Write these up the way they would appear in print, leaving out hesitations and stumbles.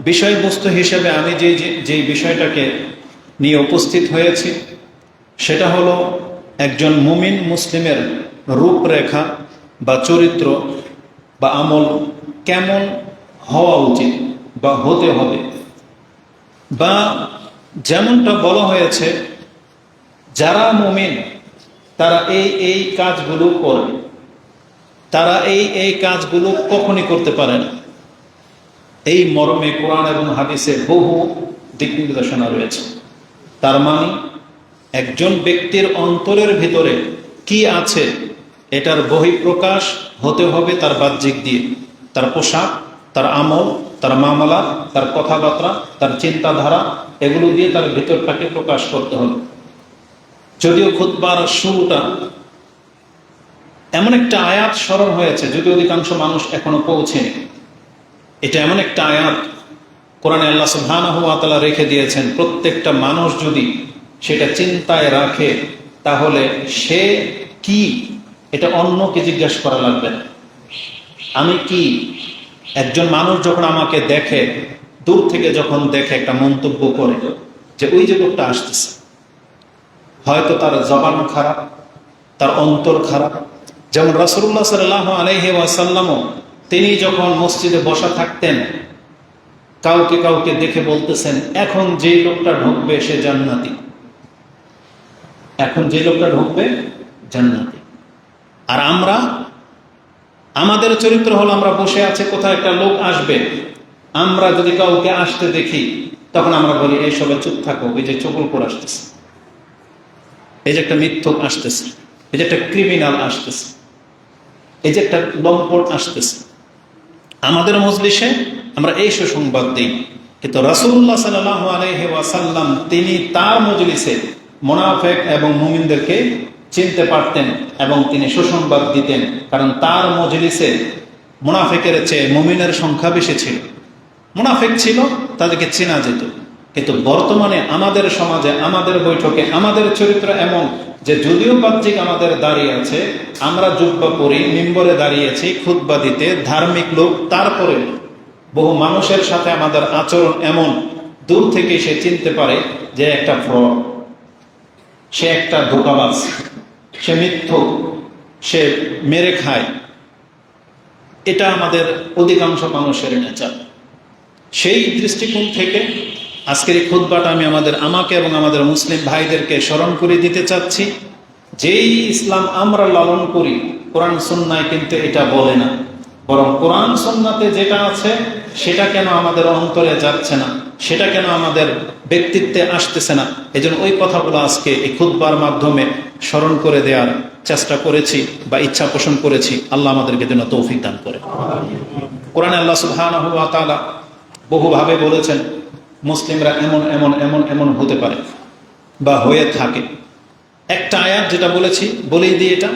বিষয়বস্তু হিসেবে আমি যে বিষয়টাকে নিয়ে উপস্থিত হয়েছি সেটা হলো একজন মুমিন মুসলিমের রূপরেখা বা চরিত্র বা আমল কেমন হওয়া উচিত বা হতে হবে, বা যেমনটা বলা হয়েছে যারা মুমিন তারা এই কাজগুলো করে, তারা এই কাজগুলো কখনই করতে পারে না। এই মর্মে কোরআন এবং হাদিসে বহু দিক নির্দেশনা রয়েছে। তার মানে একজন ব্যক্তির অন্তরের ভিতরে কি আছে এটার বহিঃপ্রকাশ হতে হবে তার বাহ্যিক দিয়ে, তার পোশাক, তার আমল, তার মামলা, তার কথাবার্তা, তার চিন্তাধারা, এগুলো দিয়ে তার ভিতরটাকে প্রকাশ করতে হবে। যদিও খুতবার শুরুটা এমন একটা আয়াত স্মরণ হয়েছে, যদিও অধিকাংশ মানুষ এখনো পৌঁছেনি। এটা এমন একটা আয়াত কোরআনে আল্লাহ সুবহানাহু ওয়া তাআলা রেখে দিয়েছেন, প্রত্যেকটা মানুষ যদি সেটা চিন্তায় রাখে তাহলে সে কি এটা অন্যকে জিজ্ঞাসা করা লাগবে না। আমি কি? একজন মানুষ যখন আমাকে দেখে, দূর থেকে যখন দেখে একটা মন্তব্য করে যে ওই যে লোকটা আসতেছে, হয়তো তার জবান খারাপ, তার অন্তর খারাপ। যেমন রাসূলুল্লাহ সাল্লাল্লাহু আলাইহি ওয়াসাল্লামও তিনি যখন মসজিদে বসা থাকতেন কাউকে কাউকে দেখে বলতেছেন, এখন যে লোকটা ঢুকবে সে জান্নাতি, এখন যে লোকটা ঢুকবে জান্নাতি। আর আমরা, আমাদের চরিত্র হলো আমরা বসে আছে, কোথাও একটা লোক আসবে, আমরা যদি কাউকে আসতে দেখি তখন আমরা বলি এই সবে চুপ থাকো, এই যে চকুলপুর আসতেছে, এই যে একটা মিথ্যুক আসতেছে, এই যে একটা ক্রিমিনাল আসতেছে, এই যে একটা লম্পট আসতেছে। আমাদের মজলিসে আমরা এই সুসংবাদ দিই, কিন্তু রাসূলুল্লাহ সাল্লাল্লাহু আলাইহি ওয়াসাল্লাম তিনি তার মজলিসে মুনাফিক এবং মুমিনদেরকে চিনতে পারতেন এবং তিনি সুসংবাদ দিতেন, কারণ তার মজলিসে মুনাফিকের চেয়ে মুমিনের সংখ্যা বেশি ছিল। মুনাফিক ছিল, তাদেরকে চেনা যেত। কিন্তু বর্তমানে আমাদের সমাজে, আমাদের বৈঠকে আমাদের চরিত্র এমন যে যদিও বাহ্যিক আমাদের দাঁড়িয়ে আছে, আমরা জুব্বা পরি, মিম্বরে দাঁড়িয়েছি খুতবা দিতে, ধার্মিক লোক, তারপরে বহু মানুষের সাথে আমাদের আচরণ এমন, দূর থেকে সে চিনতে পারে যে একটা ফ্রড, সে একটা ধোঁকাবাজ, সে মিথ্যুক, সে মেরে খায়। এটা আমাদের অধিকাংশ মানুষের নেচার। সেই দৃষ্টিকোণ থেকে আজকের এই খুতবাটা আমি আমাকে এবং আমাদের মুসলিম ভাইদেরকে স্মরণ করে দিতে চাচ্ছি, যেই ইসলাম আমরা লালন করি কোরআন সুন্নায় কিন্তু এটা বলে না, বরং কোরআন সুন্নাতে যেটা আছে সেটা কেন আমাদের অন্তরে যাচ্ছে না, সেটা কেন আমাদের ব্যক্তিত্বে আসতেছে না। এই জন্য ওই কথাগুলো আজকে এই খুতবার মাধ্যমে স্মরণ করে দেওয়ার চেষ্টা করেছি বা ইচ্ছা পোষণ করেছি। আল্লাহ আমাদেরকে যেন তৌফিক দান করে। কোরআনে আল্লাহ সুবহানাহু ওয়া তাআলা বহুভাবে বলেছেন মুসলিমরা এমন এমন এমন এমন হতে পারে বা হয়ে থাকে। একটা আয়াত যেটা বলেই দিই, এটা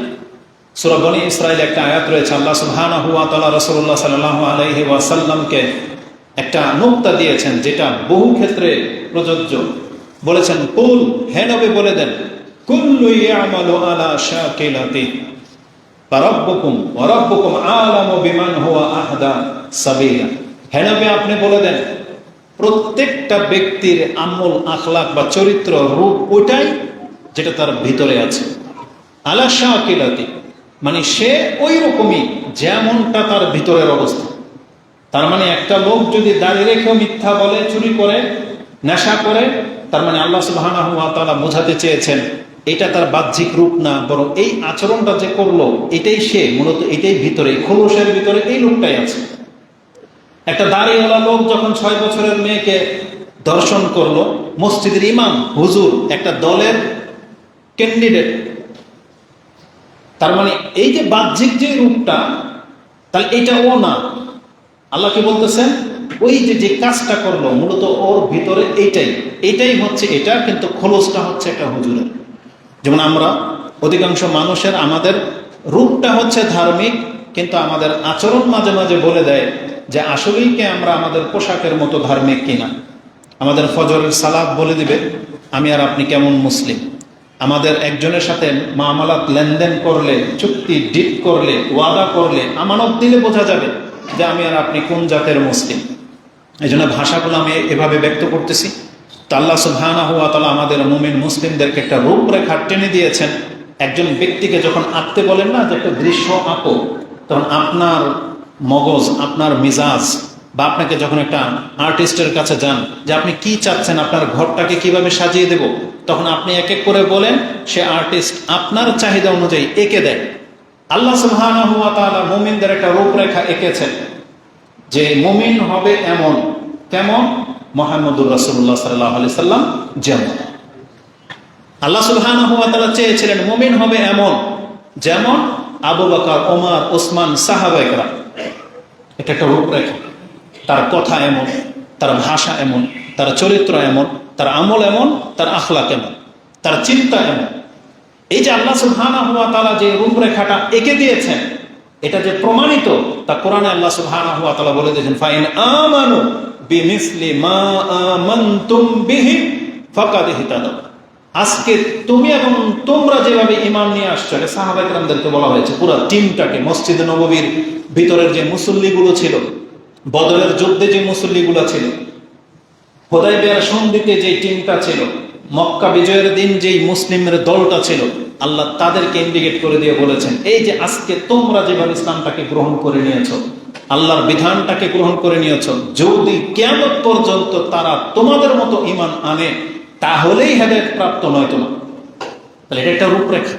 সূরা বনী ইসরাঈল একটা আয়াত রয়েছে, আল্লাহ সুবহানাহু ওয়া তাআলা রাসূলুল্লাহ সাল্লাল্লাহু আলাইহি ওয়াসাল্লামকে একটা নুকতা দিয়েছেন যেটা বহু ক্ষেত্রে প্রযোজ্য। বলেছেন, কুল, হে নবী বলে দেন, কুল্লু ইয়ামালু আলা শাকিলাতিহি ওয়া রাব্বুকুম আ'লামু বিমান হুয়া আহদা সাবিলা। হে নবী আপনি বলে দেন, প্রত্যেকটা ব্যক্তির আমল, আখলাক বা চরিত্র, রূপ ওইটাই যেটা তার ভিতরে আছে। আলা শাকিলাতি মানে সে ওই রকমই যেমনটা তার ভিতরের অবস্থা। তার মানে একটা লোক যদি দাঁড়িয়ে রেখেও মিথ্যা বলে, চুরি করে, নেশা করে, তার মানে আল্লাহ সুবহানাহু ওয়া তাআলা বোঝাতে চেয়েছেন এটা তার বাহ্যিক রূপ না, বরং এই আচরণটা যে করলো এটাই সে, মূলত এটাই ভিতরে, খোলসের ভিতরে এই লোকটাই আছে। একটা দাড়িওয়ালা লোক যখন 6 বছরের মেয়েকে দর্শন করলো, মসজিদের ইমাম হুজুর একটা দলের ক্যান্ডিডেট, তার মানে এই যে বাহ্যিক যে রূপটা, তাহলে এটা ও না। আল্লাহ কি বলতেছেন, ওই যে কাজটা করলো মূলত ওর ভিতরে এইটাই হচ্ছে এটা, কিন্তু খোলসটা হচ্ছে একটা হুজুরের। যেমন আমরা অধিকাংশ মানুষের আমাদের রূপটা হচ্ছে ধার্মিক, কিন্তু আমাদের আচরণ মাঝে মাঝে বলে দেয় যে আসলেই কি আমরা আমাদের পোশাকের মতো ধার্মিক কিনা। আমাদের ফজরের সালাত বলে দিবে আমি আর আপনি কেমন মুসলিম। আমাদের একজনের সাথে মামলাত, লেনদেন করলে, চুক্তি ডিট করলে, ওয়াদা করলে, আমানত দিলে বোঝা যাবে যে আমি আর আপনি কোন জাতের মুসলিম। এই জন্য ভাষাগুলো আমি এভাবে ব্যক্ত করতেছি। তো আল্লাহ সুবহানাহু ওয়া তাআলা আমাদের মুমিন মুসলিমদেরকে একটা রূপরেখা টেনে দিয়েছেন। একজন ব্যক্তিকে যখন আঁকতে বলেন না যে একটা দৃশ্য আঁকো, তখন আপনার মগজ, আপনার মিজাজ, বা আপনাকে যখন একটা আর্টিস্টের কাছে যান যে আপনি কি চাচ্ছেন, আপনার ঘরটাকে কিভাবে সাজিয়ে দেব, তখন আপনি এক এক করে বলেন, সে আর্টিস্ট আপনার চাহিদা অনুযায়ী এঁকে দেয়। আল্লাহ সুবহানাহু ওয়া তাআলা মুমিনদের একটা রূপরেখা এঁকেছেন যে মুমিন হবে এমন, কেমন? মুহাম্মদুর রাসূলুল্লাহ সাল্লাল্লাহু আলাইহি সাল্লাম যেমন। আল্লাহ সুবহানাহু ওয়া তাআলা চেয়েছিলেন মুমিন হবে এমন যেমন আবু বকর, ওমর, ওসমান, সাহাবায়ে কেরাম। এটা একটা রূপরেখা। তার কথা এমন, তার ভাষা এমন, তার চরিত্র এমন, তার আমল এমন, তার আখলাক এমন, তার চিন্তা এমন। এই যে আল্লাহ সুবহানাহু ওয়া তাআলা যে রূপরেখাটা এঁকে দিয়েছেন, এটা যে প্রমাণিত, তা কোরআনে আল্লাহ সুবহানাহু ওয়া তাআলা বলে দিয়েছেন, ফাইন আমানু বিমিসলি মা আমানতুম বিহি ফাকাদ ইহতাদাউ। আজকে তুমি এবং তোমরা যেভাবে ঈমান নিয়ে আসছো, এটা সাহাবায়ে কেরামদেরকে বলা হয়েছে, পুরো টিমটাকে। মসজিদে নববীর ভিতরের যে মুসল্লিগুলো ছিল, বদরের যুদ্ধে যে মুসল্লিগুলো ছিল, হুদায়বিয়ার সন্ধিতে যে টিমটা ছিল, মক্কা বিজয়ের দিন যেই মুসলিমের দলটা ছিল, আল্লাহ তাদেরকে ইন্ডিকেট করে দিয়ে বলেছেন, এই যে আজকে তোমরা যেভাবে ইসলামটাকে গ্রহণ করে নিয়েছো, আল্লাহর বিধানটাকে গ্রহণ করে নিয়েছো, যদি কিয়ামত পর্যন্ত তারা তোমাদের মতো ঈমান আনে, তাহলেই হেদায়েত প্রাপ্ত, নয় তোমার। তাহলে এটা একটা রূপরেখা।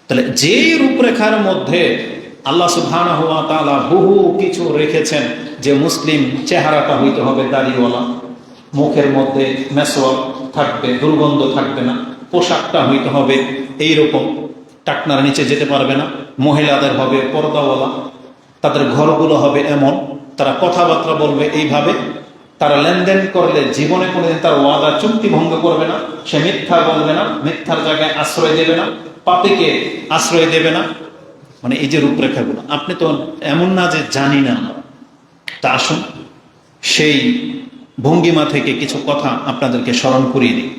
তাহলে যেই রূপরেখার মধ্যে আল্লাহ সুবহানাহু ওয়া তাআলা বহু কিছু রেখেছেন, যে মুসলিম চেহারাটা হইতে হবে দাড়িওয়ালা, মুখের মধ্যে মেসওয়াক থাকবে, দুর্গন্ধ থাকবে না, পোশাকটা হইতে হবে এইরকম, টাকনার নিচে যেতে পারবে না, মহিলাদের হবে পর্দাওয়ালা, তাদের ঘরগুলো হবে এমন, তারা কথাবার্তা বলবে এইভাবে, তারা লেনদেন করলে জীবনে কোনোদিন তার ওয়াদা চুক্তি ভঙ্গ করবে না, সে মিথ্যা বলবে না, মিথ্যার জায়গায় আশ্রয় দেবে না, পাপীকে আশ্রয় দেবে না। মানে এই যে রূপরেখাগুলো, আপনি তো এমন না যে জানি না। তা আসুন সেই ভঙ্গিমা থেকে কিছু কথা আপনাদেরকে স্মরণ করিয়ে দিই।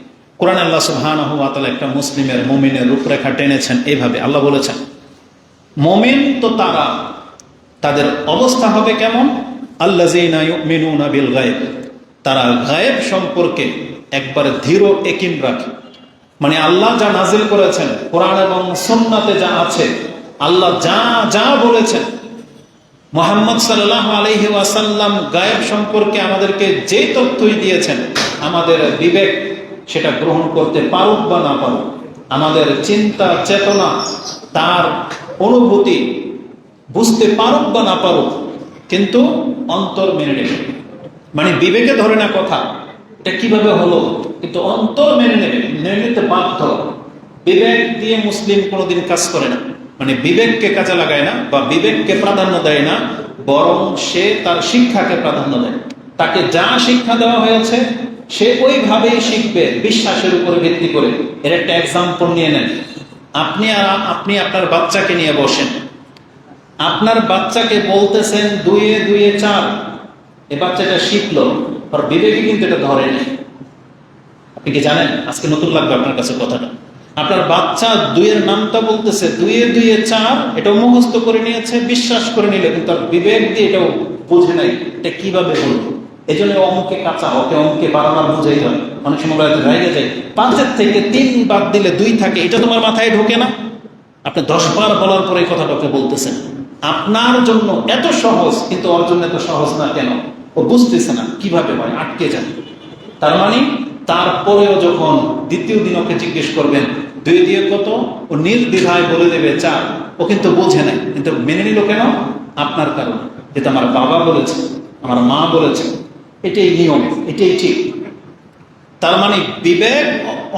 কোরআনে আল্লাহ সুবহানাহু ওয়া তাআলা একটা মুসলিমের, মুমিনের রূপরেখা টেনেছেন এইভাবে। আল্লাহ বলেছেন, মুমিন তো তারা, তাদের অবস্থা হবে কেমন? আল্লাযীনা ইউমিনুনা বিল গায়ব, তারা গায়েব সম্পর্কে একবারে দৃঢ় ইয়াকিন রাখে। মানে আল্লাহ যা নাজিল করেছেন, কোরআন এবং সুন্নাতে যা আছে, আল্লাহ যা যা বলেছেন, মুহাম্মদ সাল্লাল্লাহু আলাইহি ওয়াসাল্লাম গায়েব সম্পর্কে আমাদেরকে যে তথ্যই দিয়েছেন, আমাদের বিবেক সেটা গ্রহণ করতে পারুক বা না পারুক, আমাদের চিন্তা চেতনা তার অনুভূতি বুঝতে পারুক বা না পারুক, কিন্তু অন্তর মেনে নেবে। মানে বিবেকে ধরে না কথা, এটা কিভাবে হলো, কিন্তু অন্তর মেনে নেবে, মেনে নিতে বাধ্য। বিবেক দিয়ে মুসলিম কোনোদিন কাজ করে না, মানে বিবেককে কাজে লাগায় না, বা বিবেককে প্রাধান্য দেয় না, বরং সে তার শিক্ষাকে প্রাধান্য দেয়। তাকে যা শিক্ষা দেওয়া হয়েছে সে ওইভাবেই শিখবে, বিশ্বাসের উপরে ভিত্তি করে। এর একটা এক্সাম্পল নিয়ে নেন। আপনি আপনার বাচ্চাকে নিয়ে বসেন, আপনার বাচ্চাকে বলতেছেন 2 এ 2 এ 4, এ বাচ্চাটা শিখলো, আর বিবেকে কিন্তু এটা ধরে নেই। আপনি কি জানেন? আজকে নতুন লাগবে আপনার কাছে কথাটা। আপনার বাচ্চা 2 এর নামটা বলতেছে, 2 এ 2 এ 4, এটাও মুখস্থ করে নিয়েছে, বিশ্বাস করে নিল, কিন্তু তার বিবেক দিয়ে এটাও বুঝে নাই এটা কিভাবে বলবো। এই জন্য অঙ্কে কাঁচা, ওকে অঙ্কে বারবার বুঝাই হয়। অনেক সময় রেগে যায়, 5 থেকে 3 বাদ দিলে 2 থাকে, এটা তোমার মাথায় ঢোকে না? আপনি 10 বার বলার পরে এই কথাটাকে বলতেছেন। আপনার জন্য এত সহজ, কিন্তু ওর জন্য এত সহজ না কেন? ও বুঝতেছে না কিভাবে হয়, আটকে যান। তার মানে তারপরেও যখন দ্বিতীয় দিন ওকে জিজ্ঞেস করবেন 2 দিয়ে কত, ও নির্দ্বিধায় বলে দেবে 4। ও কিন্তু বোঝে নাই, কিন্তু মেনে নিল কেন? আপনার কারণে, যেটা আমার বাবা বলেছে, আমার মা বলেছে, এটাই নিয়ম, এটাই ঠিক। তার মানে বিবেক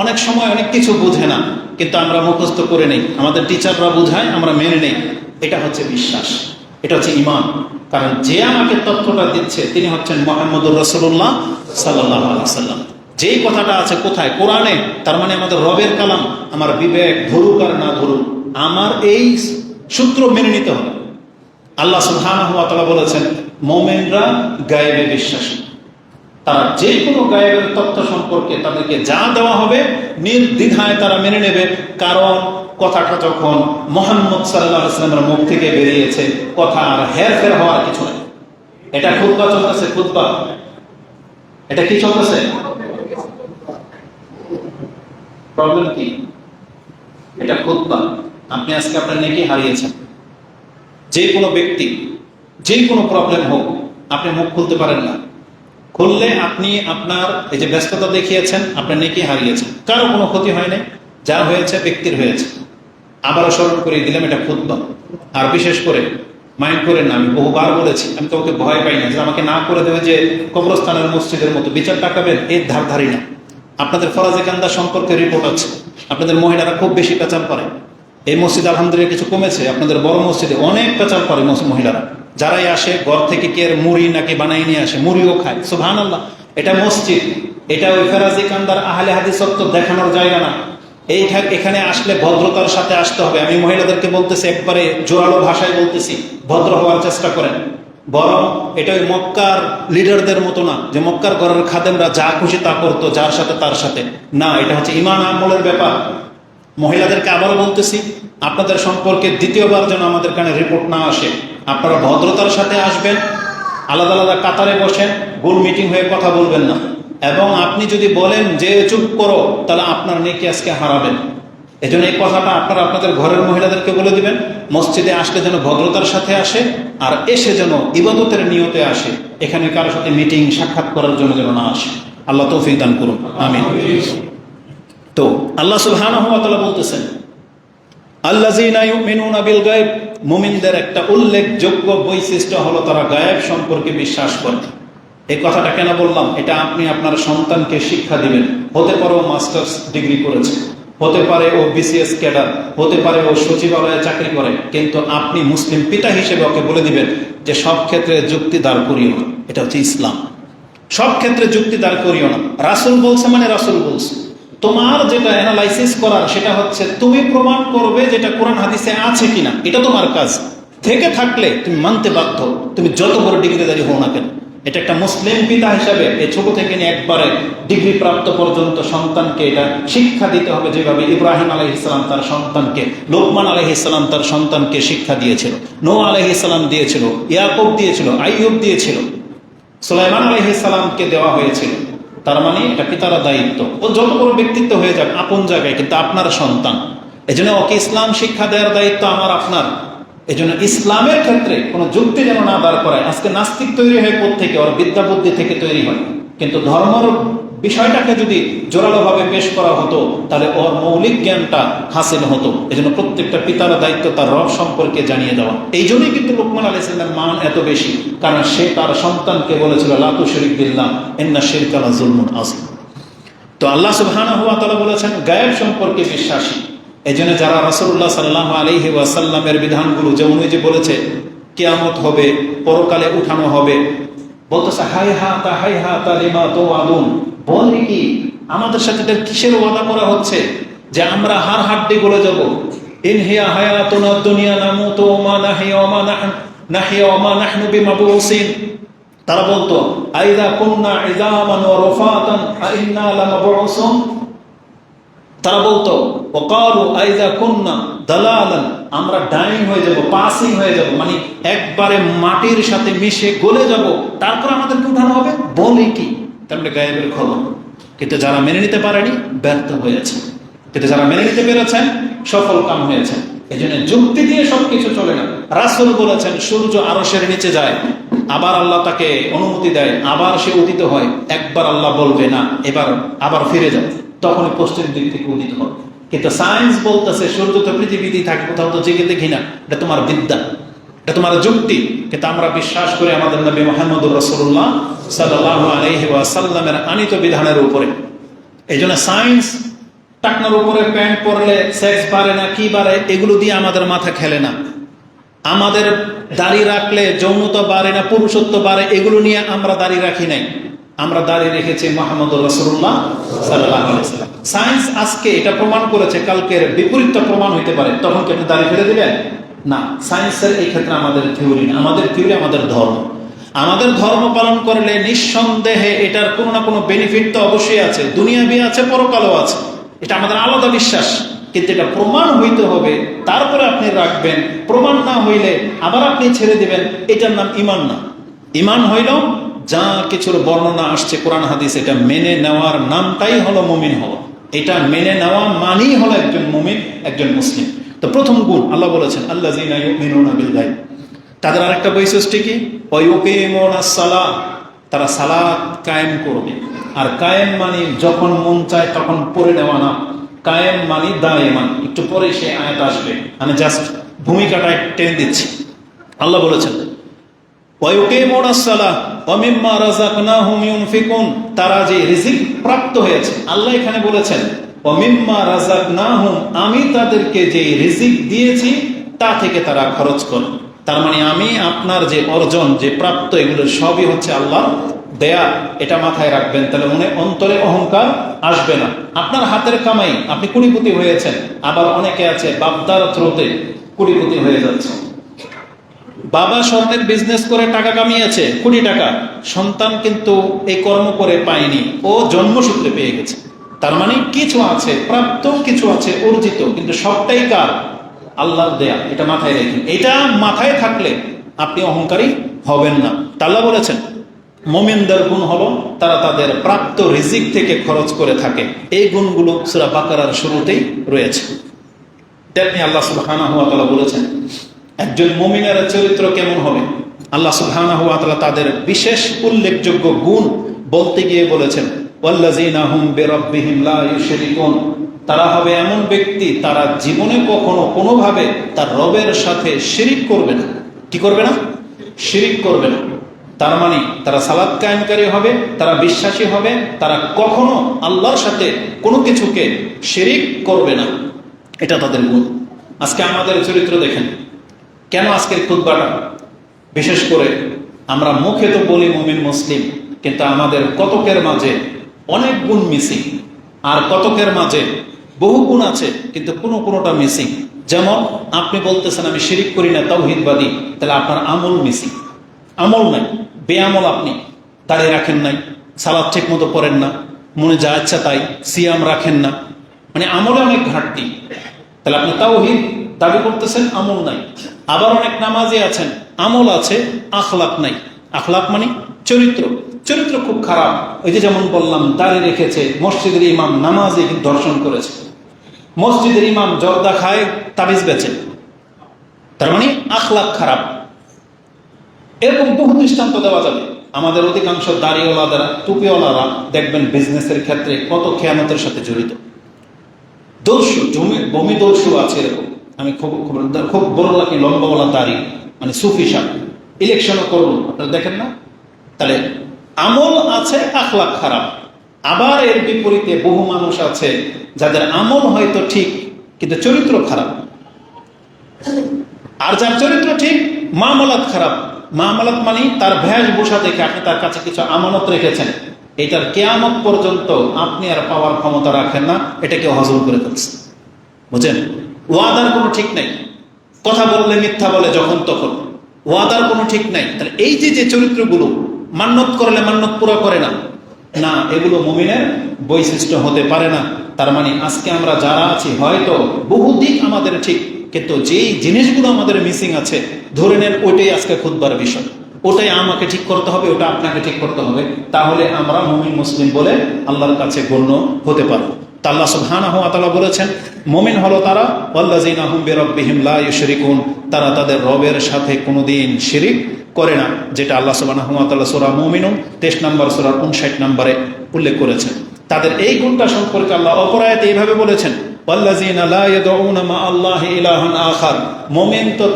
অনেক সময় অনেক কিছু বোঝে না, কিন্তু আমরা মুখস্থ করে নেই, আমাদের টিচাররা বোঝায়, আমরা মেনে নেই। এটা হচ্ছে বিশ্বাস, এটা হচ্ছে ঈমান। কারণ যে আমাকে তথ্যটা দিচ্ছে তিনি হচ্ছেন মুহাম্মদুর রাসূলুল্লাহ সাল্লাল্লাহু আলাইহি ওয়াসাল্লাম। যেই কথাটা আছে কোথায়? কোরআনে। তার মানে আমাদের রবের কালাম। আমার বিবেক ধরুক আর না ধরুক, আমার এই সূত্র মেনে নিতে হবে। আল্লাহ সুবহানাহু ওয়া তাআলা বলেছেন, মুমিনরা গায়েবে বিশ্বাসী। তারা যে কোনো গায়েবের তথ্য সম্পর্কে তাদেরকে যা দেওয়া হবে নির্দ্বিধায় তারা মেনে নেবে। কারণ কথাটা যখন মুহাম্মদ সাল্লাল্লাহু আলাইহি ওয়াসাল্লামের মুখ থেকে বেরিয়েছে, কথা আর হেরফের হওয়ার কিছু নেই। এটা খুতবা চলতেছে, খুতবা। এটা কি চলতেছে? প্রবলেম কি? এটা খুতবা। আপনি আজকে আপনার নেকি হারিয়েছেন। যে কোনো ব্যক্তি, যে কোনো প্রবলেম হোক, আপনি মুখ খুলতে পারেন না। খুললে আপনি আপনার এই যে ব্যস্ততা দেখিয়েছেন, আপনার নেকি হারিয়েছেন। কারো কোনো ক্ষতি হয় নাই, যা হয়েছে ব্যক্তির হয়েছে। আবারও স্মরণ করে দিলাম, এটা খুতবা। আর বিশেষ করে মাইন্ড করেন না, আমি বহুবার বলেছি, আমি তো ওকে ভয় পাই না যে আমাকে না করে দেবে যে কবরস্থানের মসজিদের মতো বিচার টাকাবেন, এর ধার ধারি না। আপনাদের ফরাজে কান্দা সম্পর্কে রিপোর্ট আছে, আপনাদের মহিলারা খুব বেশি পেঁচাল করে। এই মসজিদ আলহামদুলিল্লাহ কিছু কমেছে, আপনাদের বড় মসজিদে অনেক পেঁচাল করে মহিলারা। যারাই আসে ঘর থেকে কে মুড়ি নাকি বানাই নিয়ে আসে, মুড়িও খায়। সুবহানাল্লাহ। এটা মসজিদ, এটা ওই ফরাজি কান্দার আহলে হাদিস তো দেখানোর জায়গা না। এখানে আসলে ভদ্রতার সাথে আসতে হবে। আমি মহিলাদেরকে বলতেছি, একবারে জোরালো ভাষায় বলতেছি, ভদ্র হওয়ার চেষ্টা করেন। বরং এটা ওই মক্কার লিডারদের মতো না, যে মক্কার ঘরের খাদেমরা যা খুশি তা করতো, যার সাথে তার সাথে না। এটা হচ্ছে ঈমান আমলের ব্যাপার। মহিলাদেরকে আবারও বলতেছি, আপনাদের সম্পর্কে দ্বিতীয়বার যেন আমাদের কানে রিপোর্ট না আসে। আপনারা ভদ্রতার সাথে আসবেন, আলাদা আলাদা কাতারে বসেন, গোল মিটিং হয়ে কথা বলবেন না। এবং আপনি যদি বলেন যে চুপ করো, তাহলে আপনার নেকি আজকে হারাবেন। এজন্য এই কথাটা আপনারা আপনাদের ঘরের মহিলাদেরকে বলে দিবেন। মসজিদে আসলে যেন ভদ্রতার সাথে আসে, আর এসে যেন ইবাদতের নিয়তে আসে। এখানে কারোর সাথে মিটিং সাক্ষাৎ করার জন্য যেন না আসে। আল্লাহ তৌফিক দান করুন, আমিন। তো আল্লাহ সুবহানাহু ওয়া তাআলা বলতেছেন, আল্লাযীনা ইউমিনুনা বিল গায়ব, মুমিনদের একটা উল্লেখযোগ্য বৈশিষ্ট্য হলো তারা গায়েব সম্পর্কে বিশ্বাস করে। এই কথাটা কেন বললাম? এটা আপনি আপনার সন্তানকে শিক্ষা দিবেন। হতে পারে ও মাস্টার্স ডিগ্রি করেছে, হতে পারে ও বিসিএস ক্যাডার, হতে পারে ও সচিবালয়ে চাকরি করে, কিন্তু আপনি মুসলিম পিতা হিসেবে ওকে বলে দিবেন যে সব ক্ষেত্রে যুক্তি দাঁড় করিও না। এটা হচ্ছে ইসলাম। সব ক্ষেত্রে যুক্তি দাঁড় করিও না। রাসূল বলছে মানে রাসূল বলছে। তোমার যেটা অ্যানালাইসিস করার, সেটা হচ্ছে তুমি প্রমাণ করবে যেটা কোরআন হাদিসে আছে কিনা। এটা তোমার কাজ। থেকে থাকলে তুমি মানতে বাধ্য, তুমি যত বড় ডিগ্রিধারী হও না কেন। এটা একটা মুসলিম পিতা হিসাবে এই ছোট থেকে নিয়ে একবারে ডিগ্রি প্রাপ্ত পর্যন্ত সন্তানকে এটা শিক্ষা দিতে হবে, যেভাবে ইব্রাহিম আলাইহিস সালাম তার সন্তানকে, লোকমান আলাইহিস সালাম তার সন্তানকে শিক্ষা দিয়েছিল, নূহ আলাইহিস সালাম দিয়েছিল, ইয়াকুব দিয়েছিল, আইয়ুব দিয়েছিল, সুলাইমান আলাইহিস সালামকে দেওয়া হয়েছিল। তার মানে এটা পিতার দায়িত্ব। ও যত বড় ব্যক্তিত্ব হয়ে যাক আপন জায়গায়, কিন্তু আপনার সন্তান। এজন্য ওকে ইসলাম শিক্ষা দেওয়ার দায়িত্ব আমার আপনার। এজন্য ইসলামের ক্ষেত্রে কোনো যুক্তি যেন না দাঁড় করায়। আজকে নাস্তিক তৈরি হয় কোত্থেকে? ওর বিদ্যা বুদ্ধি থেকে তৈরি হয়। কিন্তু ধর্মের বিষয়টাকে যদি জোরালোভাবে পেশ করা হতো, তাহলে ওর মৌলিক জ্ঞানটা হাসিল হতো। এজন্য প্রত্যেকটা পিতার দায়িত্ব তার রব সম্পর্কে জানিয়ে দেওয়া। এই জন্যই কিন্তু লোকমান আলাইহিস সালামের মান এত বেশি, কারণ সে তার সন্তানকে বলেছিল, লা তুশরিক বিল্লাহ ইন্না শিরকা লাযুলমুন আযীম। তো আল্লাহ সুবহানাহু ওয়া তাআলা বলেছেন গায়েব সম্পর্কে বিশ্বাসী। এই জন্য যারা রাসূলুল্লাহ সাল্লাল্লাহু আলাইহি ওয়াসাল্লামের বিধানগুলো, যেমন ওই যে বলেছে কিয়ামত হবে, পরকালে উঠানো হবে, বলতেছে হাইহাতা লিমা তুআদুন। বলে কি আমাদের সাথে কিসের ওয়াদা করা হচ্ছে? যে আমরা হাড় হাড্ডি গলে যাব। ইন হিয়া হায়াতুনা দুনিয়া নামুতু ওয়া মা নাহইয়া ওয়া মা নাহনু বিমাবউসিন। তারা বলতো আইযা কুননা ইযামান ওয়া রুফাতান আ ইন্না লামাবউসুন। তারা বলতো ওয়াকালু আইযা কুননা দালালান, আমরা ডাইং হয়ে যাব, পাসিং হয়ে যাব, মানে একবারে মাটির সাথে মিশে গলে যাব, তারপর আমাদেরকে উঠানো হবে। বলে কি? তাহলে গায়েবের খবর। কিন্তু যারা মেনে নিতে পারেনি ব্যর্থ হয়েছে, কিন্তু যারা মেনে নিতে পেরেছেন সফল কাম হয়েছে। এই জন্য যুক্তি দিয়ে সবকিছু চলে না। রাসূল বলেছেন সূর্য আরশের নিচে যায়, আবার আল্লাহ তাকে অনুমতি দেয়, আবার সে উদিত হয়। একবার আল্লাহ বলবে না, এবার আবার ফিরে যাও, তখনই পশ্চিম দিক থেকে উদিত হবে। কিন্তু সায়েন্স বলতেছে সূর্য তো পৃথিবীতেই থাকে, কোথাও তো জেগে দেখি না। এটা তোমার বিদ্যা, এটা তোমার যুক্তি। কিন্তু আমরা বিশ্বাস করি আমাদের নবী মুহাম্মদুর রাসূলুল্লাহ সাল্লাল্লাহু আলাইহি ওয়াসাল্লামের আনিত বিধানের উপরে। এই জন্য সায়েন্স টাকনার উপরে প্যান্ট পরলে সেক্স বাড়ে না, কি বাড়ে, এগুলো দিয়ে আমাদের মাথা খেলে না। আমাদের দাড়ি রাখলে যৌনতা বাড়ে না, পুরুষত্ব বাড়ে, এগুলো নিয়ে আমরা দাড়ি রাখি নাই। আমরা দাঁড়িয়ে রেখেছি মুহাম্মদুর রাসূলুল্লাহ সাল্লাল্লাহু আলাইহি ওয়াসাল্লাম। সায়েন্স আজকে এটা প্রমাণ করেছে, কালকের বিপরীতটা প্রমাণ হইতে পারে, তখন কি আপনি দাঁড়িয়ে ফেলে দিবেন? না। সায়েন্সের এই ক্ষেত্রে আমাদের থিওরি না, আমাদের থিওরি আমাদের ধর্ম। আমাদের ধর্ম পালন করলে নিঃসন্দেহে এটার কোনো না কোনো বেনিফিট তো অবশ্যই আছে, দুনিয়াবি আছে, পরকালও আছে। এটা আমাদের আলাদা বিশ্বাস। কিন্তু এটা প্রমাণ হইতে হবে, তারপরে আপনি রাখবেন। প্রমাণ না হইলে আবার আপনি ছেড়ে দিবেন, এটার নাম ঈমান না। ঈমান হইল যা কিছুর বর্ণনা আসছে কোরআন হাদিস এটা মেনে নেওয়ার নামটাই হলো মুমিন হওয়া। এটা মেনে নেওয়া মানেই হলো একজন মুমিন, একজন মুসলিম। তো প্রথম গুণ আল্লাহ বলেছেন আল্লাযীনা ইউমিনুনা বিল গায়ব। তাদের আরেকটা বৈশিষ্ট্য কি? ওয়া ইউকিমুনাস সালাহ, তারা সালাত কায়েম করবে। আর কায়েম মানে যখন মন চায় তখন পড়ে নেওয়া না, কায়েম মানে দায়েমান। একটু পরে সে আয়াত আসবে, আমি জাস্ট ভূমিকাটা টেনে দিচ্ছি। আল্লাহ বলেছেন তারা যে রিজিক প্রাপ্ত হয়েছে, আল্লাহ এখানে বলেছেন আমি তাদেরকে যে রিজিক দিয়েছি তা থেকে তারা খরচ করে। তার মানে আমি আপনার যে অর্জন, যে প্রাপ্ত, এগুলো সবই হচ্ছে আল্লাহ দেয়া। এটা মাথায় রাখবেন, তাহলে মনে অন্তরে অহংকার আসবে না। আপনার হাতের কামাই, আপনি কোটিপতি হয়েছেন। আবার অনেকে আছে বাপদার থ্রুতে কোটিপতি হয়ে যাচ্ছে। বাবা স্বর্ণের বিজনেস করে টাকা কামিয়েছে কোটি টাকা, সন্তান কিন্তু এই কর্ম করে পায়নি, ও জন্মসূত্রে পেয়ে গেছে। তার মানে কিছু আছে প্রাপ্ত, কিছু আছে অর্জিত, কিন্তু সবটাই কার? আল্লাহর দেয়া। এটা মাথায় রেখে, এটা মাথায় থাকলে আপনি অহংকারী হবেন না। আল্লাহ বলেছেন মুমিনদের গুণ হলো তারা তাদের প্রাপ্ত রিজিক থেকে খরচ করে থাকে। এই গুণগুলো সূরা বাকারার শুরুতেই রয়েছে। তেমনি আল্লাহ সুবহানাহু ওয়া তাআলা বলেছেন একজন মুমিনের চরিত্র কেমন হবে। আল্লাহ সুবহানাহু ওয়া তাআলা তাদের বিশেষ উল্লেখযোগ্য গুণ বলতে গিয়ে বলেছেন ওয়াল্লাযীনা হুম বিরাব্বিহিম লা ইউশরিকুন। তারা হবে এমন ব্যক্তি, তারা জীবনে কখনো কোনোভাবে তার রবের সাথে শিরিক করবে না। কি করবে না? শিরিক করবে না। তার মানে তারা সালাত কায়েমকারী হবে, তারা বিশ্বাসী হবে, তারা কখনো আল্লাহর সাথে কোনো কিছুকে শিরিক করবে না। এটা তাদের গুণ। আজকে আমাদের চরিত্র দেখেন, কেন আজকের খুতবাটা বিশেষ করে আমরা মুখে তো বলি মুমিন মুসলিম, কিন্তু আমাদের কতকের মাঝে অনেক গুণ মিসিং, আর কতকের মাঝে বহু গুণ আছে কিন্তু কোনোটা মিসিং। যেমন আপনি বলতেছেন আমি শিরিক করি না, তাওহীদবাদী, তাহলে আপনার আমল মিসিং, আমল নাই, বেআমল। আপনি দাঁড়িয়ে রাখেন নাই, সালাত ঠিক মতো পড়েন না, মনে যা ইচ্ছা তাই, সিয়াম রাখেন না, মানে আমলে অনেক ঘাটতি। তাহলে আপনি তাওহীদ দাবি করতেছেন, আমল নাই। আবার অনেক নামাজি আছেন, আমল আছে, আখলাক নাই। আখলাক মানে চরিত্র, চরিত্র খুব খারাপ। ওই যে যেমন বললাম, দাঁড়িয়ে রেখেছে, মসজিদের ইমাম নামাজি কিন্তু দর্শন করেছে, মসজিদের ইমাম জর্দা খায়, তাবিজ বেচে, তার মানে আখলাক খারাপ। এরকম বহু দৃষ্টান্ত দেওয়া যাবে। আমাদের অধিকাংশ দাড়িওয়ালারা, টুপিওয়ালারা দেখবেন বিজনেসের ক্ষেত্রে কত খেয়ানতের সাথে জড়িত। দর্শু, বমি দর্শু আছে এরকম। আমি খুব বড় লাগে, লম্বাওয়ালা দাড়ি, মানে সুফি সাহেব, ইলেকশনও করলো, আপনারা দেখেন না? তাহলে আমল আছে, আখলাক খারাপ। আবার এর বিপরীতে বহু মানুষ আছে যাদের আমল হয়তো ঠিক কিন্তু চরিত্র খারাপ। আর যার চরিত্র ঠিক, মামলাত খারাপ। মামলাত মানে তার বেশভূষা দেখে আপনি তার কাছে কিছু আমানত রেখেছেন, এটার কিয়ামত পর্যন্ত আপনি আর পাওয়ার ক্ষমতা রাখেন না, এটাকে হজম করে ফেলছে। বুঝেন? ওয়াদার কোনো ঠিক নাই, কথা বললে মিথ্যা বলে যখন তখন, ওয়াদার কোনো ঠিক নাই। তাহলে এই যে চরিত্রগুলো, মান্যত করলে মান্যত পুরো করে না, না, এগুলো মুমিনের বৈশিষ্ট্য হতে পারে না। তার মানে আজকে আমরা যারা আছি হয়তো বহু দিক আমাদের ঠিক, কিন্তু যেই জিনিসগুলো আমাদের মিসিং আছে, ধরে নেন ওইটাই আজকে খুতবার বিষয়, ওটাই আমাকে ঠিক করতে হবে, ওটা আপনাকে ঠিক করতে হবে, তাহলে আমরা মুমিন মুসলিম বলে আল্লাহর কাছে গণ্য হতে পারবো। তা আল্লাহ সুবহানাহু ওয়া তাআলা বলেছেন মুমিন হলো তারা ওয়াল্লাযীনা হুম বিরাব্বিহিম লা ইউশরিকুন, তারা তাদের রবের সাথে কোনোদিন শিরিক করে না, যেটা আল্লাহ সুবহানাহু ওয়া তাআলা সূরা মুমিনুন 23 নম্বর সূরার 59 নম্বরে উল্লেখ করেছেন। তাদের এই গুণটা সম্পর্কে আল্লাহ অপর আয়াতে এইভাবে বলেছেন ওয়াল্লাযীনা লা ইয়াদউনা মা আল্লাহি ইলাহান আখার। মুমিন তো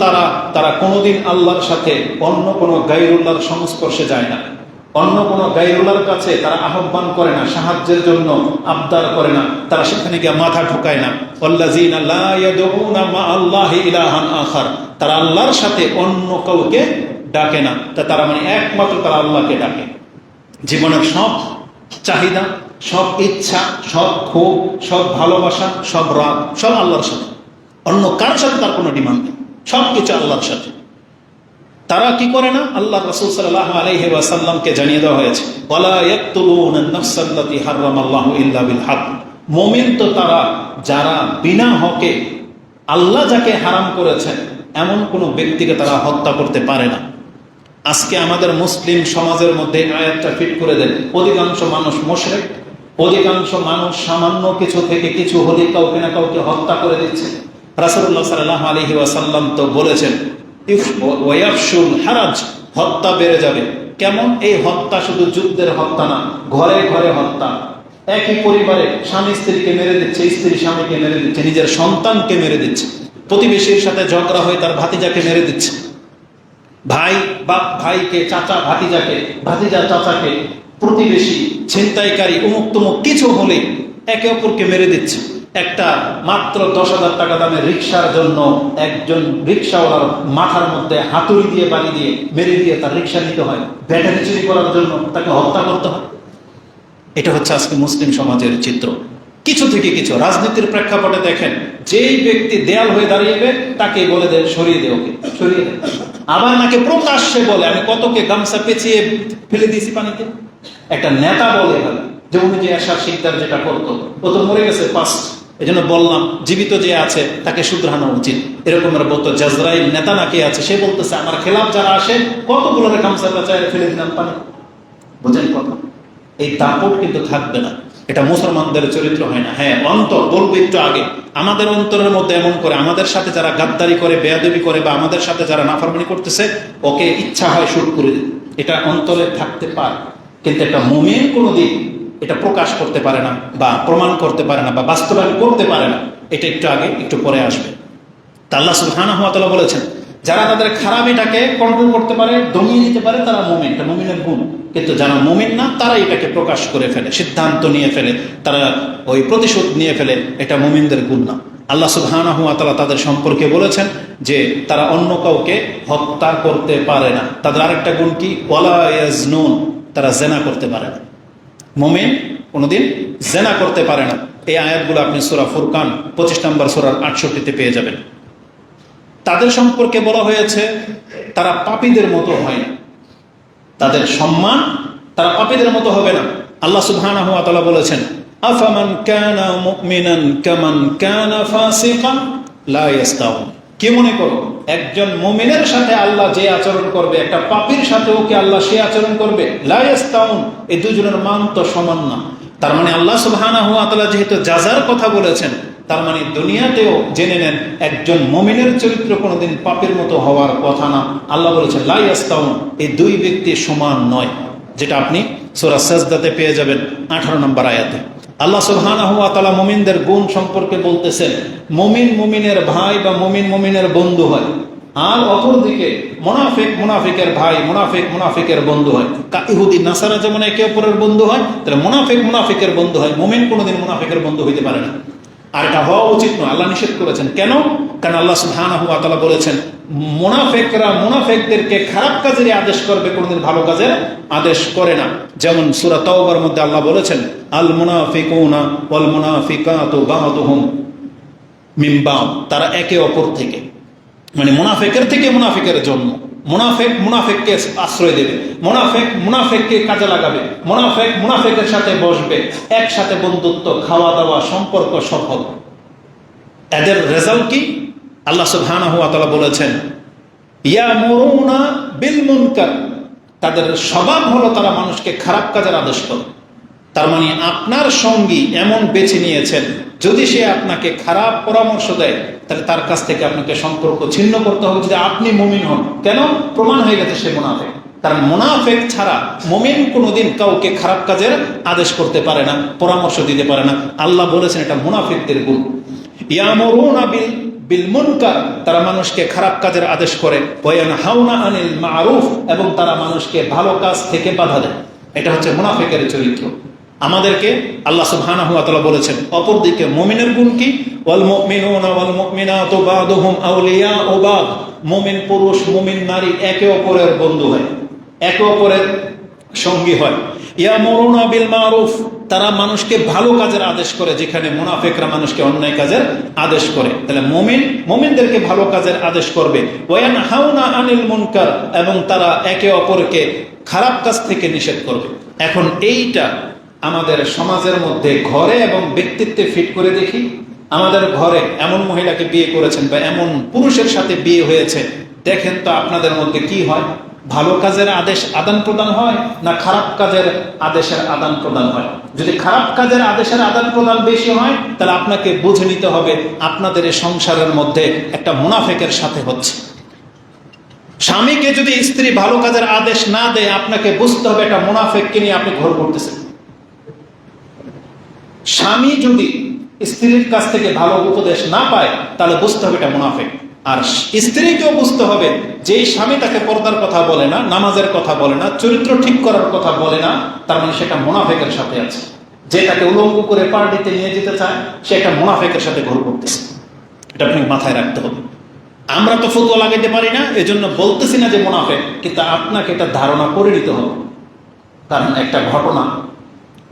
তারা কোনোদিন আল্লাহর সাথে অন্য কোনো গায়রুল্লাহর সংস্পর্শে যায় না, অন্য কোনো গায়রুল্লাহর কাছে তারা আহ্বান করে না, সাহায্যের জন্য আবদার করে না, তারা সেখানে গিয়ে মাথা ঢুকায় না। ওয়াল্লাযীনা লা ইয়াদউনা মা আল্লাহি ইলাহান আখার, তারা আল্লাহর সাথে অন্য কাউকে ডাকে না। তারা মানে একমাত্র তারা আল্লাহকে ডাকে। জীবনের সব চাহিদা, সব ইচ্ছা, সব ক্ষোভ, সব ভালোবাসা, সব রাগ, সব আল্লাহর সাথে, অন্য কার সাথে তার কোনো ডিমান্ড নেই, সব কিছু আল্লাহর সাথে। তারা কি করে না? আল্লাহ রাসূল সাল্লাল্লাহু আলাইহি ওয়াসাল্লামকে জানিয়ে দেওয়া হয়েছে ওয়ালা ইয়াকতুলুনা আন-নাফসাল্লাতী হারামাল্লাহু ইল্লা বিল হক। মুমিন তো তারা যারা বিনা হকে, আল্লাহ যাকে হারাম করেছেন এমন কোনো ব্যক্তিকে তারা হত্যা করতে পারে না। আজকে আমাদের মুসলিম সমাজের মধ্যে আয়াতটা ফিট করে দেন। অধিকাংশ মানুষ মুশরিক, অধিকাংশ মানুষ সামান্য কিছু থেকে কিছু হলে কাউকে না কাউকে হত্যা করে দিচ্ছে। রাসূলুল্লাহ সাল্লাল্লাহু আলাইহি ওয়াসাল্লাম তো বলেছেন ওয়ায়াফশুল হারাজ, হত্যা বেড়ে যাবে। কেমন? এই হত্যা শুধু যুদ্ধের হত্যা না, ঘরে ঘরে হত্যা। একই পরিবারে স্বামী স্ত্রীকে মেরে দিচ্ছে, স্ত্রী স্বামীকে মেরে দিচ্ছে, নিজের সন্তানকে মেরে দিচ্ছে, প্রতিবেশীর সাথে ঝগড়া হয়ে তার ভাতিজাকে মেরে দিচ্ছে, ভাই বাপ ভাইকে, চাচা ভাতিজাকে, ভাতিজা চাচাকে, প্রতিবেশী ছিনতাইকারী অমুক তমুক কিছু হলে একে অপরকে মেরে দিচ্ছে। একটা মাত্র 10,000 টাকা দামের রিক্সার জন্য একজন রিক্সাওয়ালার মাথার মধ্যে হাতুড়ি দিয়ে বাড়ি দিয়ে মেরে দিয়ে তার রিক্সা নিতে হয়, ব্যাটারি চুরি করার জন্য তাকে হত্যা করতে হয়। এটা হচ্ছে আজকে মুসলিম সমাজের চিত্র। কিছু থেকে কিছু রাজনীতির প্রেক্ষাপটে দেখেন, যেই ব্যক্তি দেয়াল হয়ে দাঁড়িয়েবে তাকে বলে দেয় সরিয়ে দে, ওকে সরিয়ে দে। আবার নাকি প্রকাশ্যে বলে আমি কতকে গামছা পেঁচিয়ে ফেলে দিয়েছি পানিতে। একটা নেতা বলে ফেলে, যেমন যে এরশাদ শিকদার যেটা করতো, ও তো মরে গেছে পাস্ট, এই জন্য বললাম জীবিত যে আছে তাকে শুধরানো উচিত। এরকমের বলতো জাজরাইল নেতা নাকি আছে, সে বলতেছে আমার খেলাফ যারা আসে কতগুলো গামছা পেঁচায় ফেলে দিলাম পানি। বোঝেন কথা? এই দাপট কিন্তু থাকবে না। এটা মুসলমানদের চরিত্র হয় না। হ্যাঁ, অন্তর বলবো একটু আগে, আমাদের অন্তরের মধ্যে এমন করে, আমাদের সাথে যারা গাদ্দারি করে, বেয়াদবি করে, বা আমাদের সাথে যারা নাফরমানি করতেছে, ওকে ইচ্ছা হয় শুট করে দিতে, এটা অন্তরে থাকতে পারে। কিন্তু একটা মুমিন কোনোদিন এটা প্রকাশ করতে পারে না, বা প্রমাণ করতে পারে না, বা বাস্তবায়ন করতে পারে না। এটা একটু আগে একটু পরে আসবে। তা আল্লাহ সুবহানাহু ওয়া তাআলা বলেছেন, যারা তাদের খারাপিটাকে কন্ট্রোল করতে পারে, দমিয়ে দিতে পারে, তারা মুমিন, এটা মুমিনের গুণ। কিন্তু যারা মুমিন না, তারা এটাকে প্রকাশ করে ফেলে, সিদ্ধান্ত নিয়ে ফেলে, তারা ওই প্রতিশোধ নিয়ে ফেলে, এটা মুমিনদের গুণ না। আল্লাহ সুবহানাহু ওয়া তাআলা তাদের সম্পর্কে বলেছেন যে তারা অন্য কাউকে হত্যা করতে পারে না। তাদের আরেকটা গুণ কি? ওয়ালা ইয়াজনুন, তারা জেনা করতে পারে না। মুমিন কোনোদিন জেনা করতে পারে না। এই আয়াতগুলো আপনি সূরা ফুরকান 25 নম্বর সূরার 68-তে পেয়ে যাবেন। তাদের সম্পর্কে বলা হয়েছে তারা পাপীদের মতো হয় না, তাদের সম্মান, তারা পাপীদের মতো হবে না। আল্লাহ সুবহানাহু ওয়া তাআলা বলেছেন আফামান কানা মুমিনান কামান কানা ফাসিকান লা ইস্তাউন। কি মনে করো একজন মুমিনের সাথে আল্লাহ যে আচরণ করবে, একটা পাপীর সাথেও কি আল্লাহ সে আচরণ করবে? লা ইস্তাউন, এই দুজনের মান তো সমান না। তার মানে আল্লাহ সুবহানাহু ওয়া তাআলা যেহেতু জাযার কথা বলেছেন, তার মানে দুনিয়াতেও জেনে নেন একজন মুমিনের চরিত্র কোনোদিন পাপের মতো হওয়ার কথা না। আল্লাহ বলেছেন লা ইস্তাউন, এই দুই ব্যক্তি সমান নয়, যেটা আপনি সূরা সাজদাতে পেয়ে যাবেন 18 নম্বর আয়াতে। আল্লাহ সুবহানাহু ওয়া তাআলা মুমিনদের গুণ সম্পর্কে বলতেছেন, মুমিন মুমিনের ভাই বা মুমিন মুমিনের বন্ধু হয়, আর অপরদিকে মুনাফিক মুনাফিকের ভাই, মুনাফিক মুনাফিকের বন্ধু হয়। ইহুদি নাসারা যেমন একে অপরের বন্ধু হয়, তাহলে মুনাফিক মুনাফিকের বন্ধু হয়। মুমিন কোনোদিন মুনাফিকের বন্ধু হইতে পারে না, আর এটা হওয়া উচিত নয়। আল্লাহ নিষেধ করেছেন। কেন? কারণ আল্লাহ সুবহানাহু ওয়া তাআলা বলেছেন মুনাফিকরা মুনাফিকদেরকে খারাপ কাজের আদেশ করবে, কোনোদিন ভালো কাজের আদেশ করে না। যেমন সূরা তাওবার মধ্যে আল্লাহ বলেছেন আল মুনাফিকুনা ওয়াল মুনাফিকাতু বা'দুহুম মিন বা'দ, তারা একে অপর থেকে, মানে মুনাফিকের থেকে মুনাফিকের জন্ম। মুনাফিক মুনাফিককে আশ্রয় দেবে, মুনাফিক মুনাফিককে কাজে লাগাবে, মুনাফিক মুনাফিকের সাথে বসবে, একসাথে বন্ধুত্ব, খাওয়া দাওয়া, সম্পর্ক সব হবে। এদের রেজাল্ট কি? আল্লাহ সুবহানাহু ওয়া তাআলা বলেছেন ইয়ামুরুনা বিল মুনকার, তাদের স্বভাব হলো তারা মানুষকে খারাপ কাজের আদেশ করে। তার মানে আপনার সঙ্গী এমন বেছে নিয়েছেন, যদি সে আপনাকে খারাপ পরামর্শ দেয় তাহলে তার কাছ থেকে আপনাকে সম্পর্ক ছিন্ন করতে হবে, যদি আপনি মুমিন হন। কেন? প্রমাণ হয়ে গেছে সে মুনাফিক। কারণ মুনাফিক ছাড়া মুমিন কোনোদিন কাউকে খারাপ কাজের আদেশ করতে পারে না, পরামর্শ দিতে পারে না। আল্লাহ বলেছেন এটা মুনাফিকদের গুণ। ইয়ামুরুনা বিল মুনকার, তারা মানুষকে খারাপ কাজের আদেশ করে, ওয়া ইয়ানহাউনা আনিল মা'রুফ, এবং তারা মানুষকে ভালো কাজ থেকে বাধা দেয়। এটা হচ্ছে মুনাফিকের চরিত্র। আমাদেরকে আল্লাহ সুবহানাহু ওয়া তাআলা বলেছেন অপরদিকে মুমিনের গুণ কি? ওয়াল মুমিনুনা ওয়াল মুমিনাতু বা'দুহুম আউলিয়াউ বা'দ, মুমিন পুরুষ মুমিন নারী একে অপরের বন্ধু হয়, একে অপরের সঙ্গী হয়। ইয়ামুরুনা বিল মা'রুফ, তারা মানুষকে ভালো কাজের আদেশ করে, যেখানে মুনাফিকরা মানুষকে অন্যায় কাজের আদেশ করে। তাহলে মুমিন মুমিনদেরকে ভালো কাজের আদেশ করবে। ওয়া ইয়ানহাউনা আনিল মুনকার, এবং তারা একে অপরকে খারাপ কাজ থেকে নিষেধ করবে। এখন এইটা আমাদের সমাজের মধ্যে ঘরে এবং ব্যক্তিত্বে ফিট করে দেখি। আমাদের ঘরে এমন মহিলাকে বিয়ে করেছেন বা এমন পুরুষের সাথে বিয়ে হয়েছে, দেখেন তো আপনাদের মধ্যে কি হয়। ভালো কাজের আদেশ আদান প্রদান হয় না খারাপ কাজের আদেশের আদান প্রদান হয়? যদি খারাপ কাজের আদেশের আদান প্রদান বেশি হয়, তাহলে আপনাকে বুঝে নিতে হবে আপনাদের এই সংসারের মধ্যে একটা মুনাফিকের সাথে হচ্ছে। স্বামীকে যদি স্ত্রী ভালো কাজের আদেশ না দেয়, আপনাকে বুঝতে হবে একটা মুনাফিককে নিয়ে আপনি ঘর করতেছেন। স্বামী যদি স্ত্রীর কাছ থেকে ভালো উপদেশ না পায়, তাহলে বুঝতে হবে এটা মুনাফিক। আর স্ত্রীকেও বুঝতে হবে যে স্বামী তাকে পর্দার কথা বলে না, নামাজের কথা বলে না, চরিত্র ঠিক করার কথা বলে না, তার মানে সেটা মুনাফিকের সাথে আছে। যে তাকে উলঙ্গ করে পার্টিতে নিয়ে যেতে চায়, সে একটা মুনাফিকের সাথে ঘর করতেছে। এটা আপনি মাথায় রাখতে হবে। আমরা তো ফতোয়া লাগাইতে পারি না, এজন্য বলতেছি না যে মুনাফিক, কিন্তু আপনাকে এটা ধারণা করে নিতে হবে। কারণ একটা ঘটনা,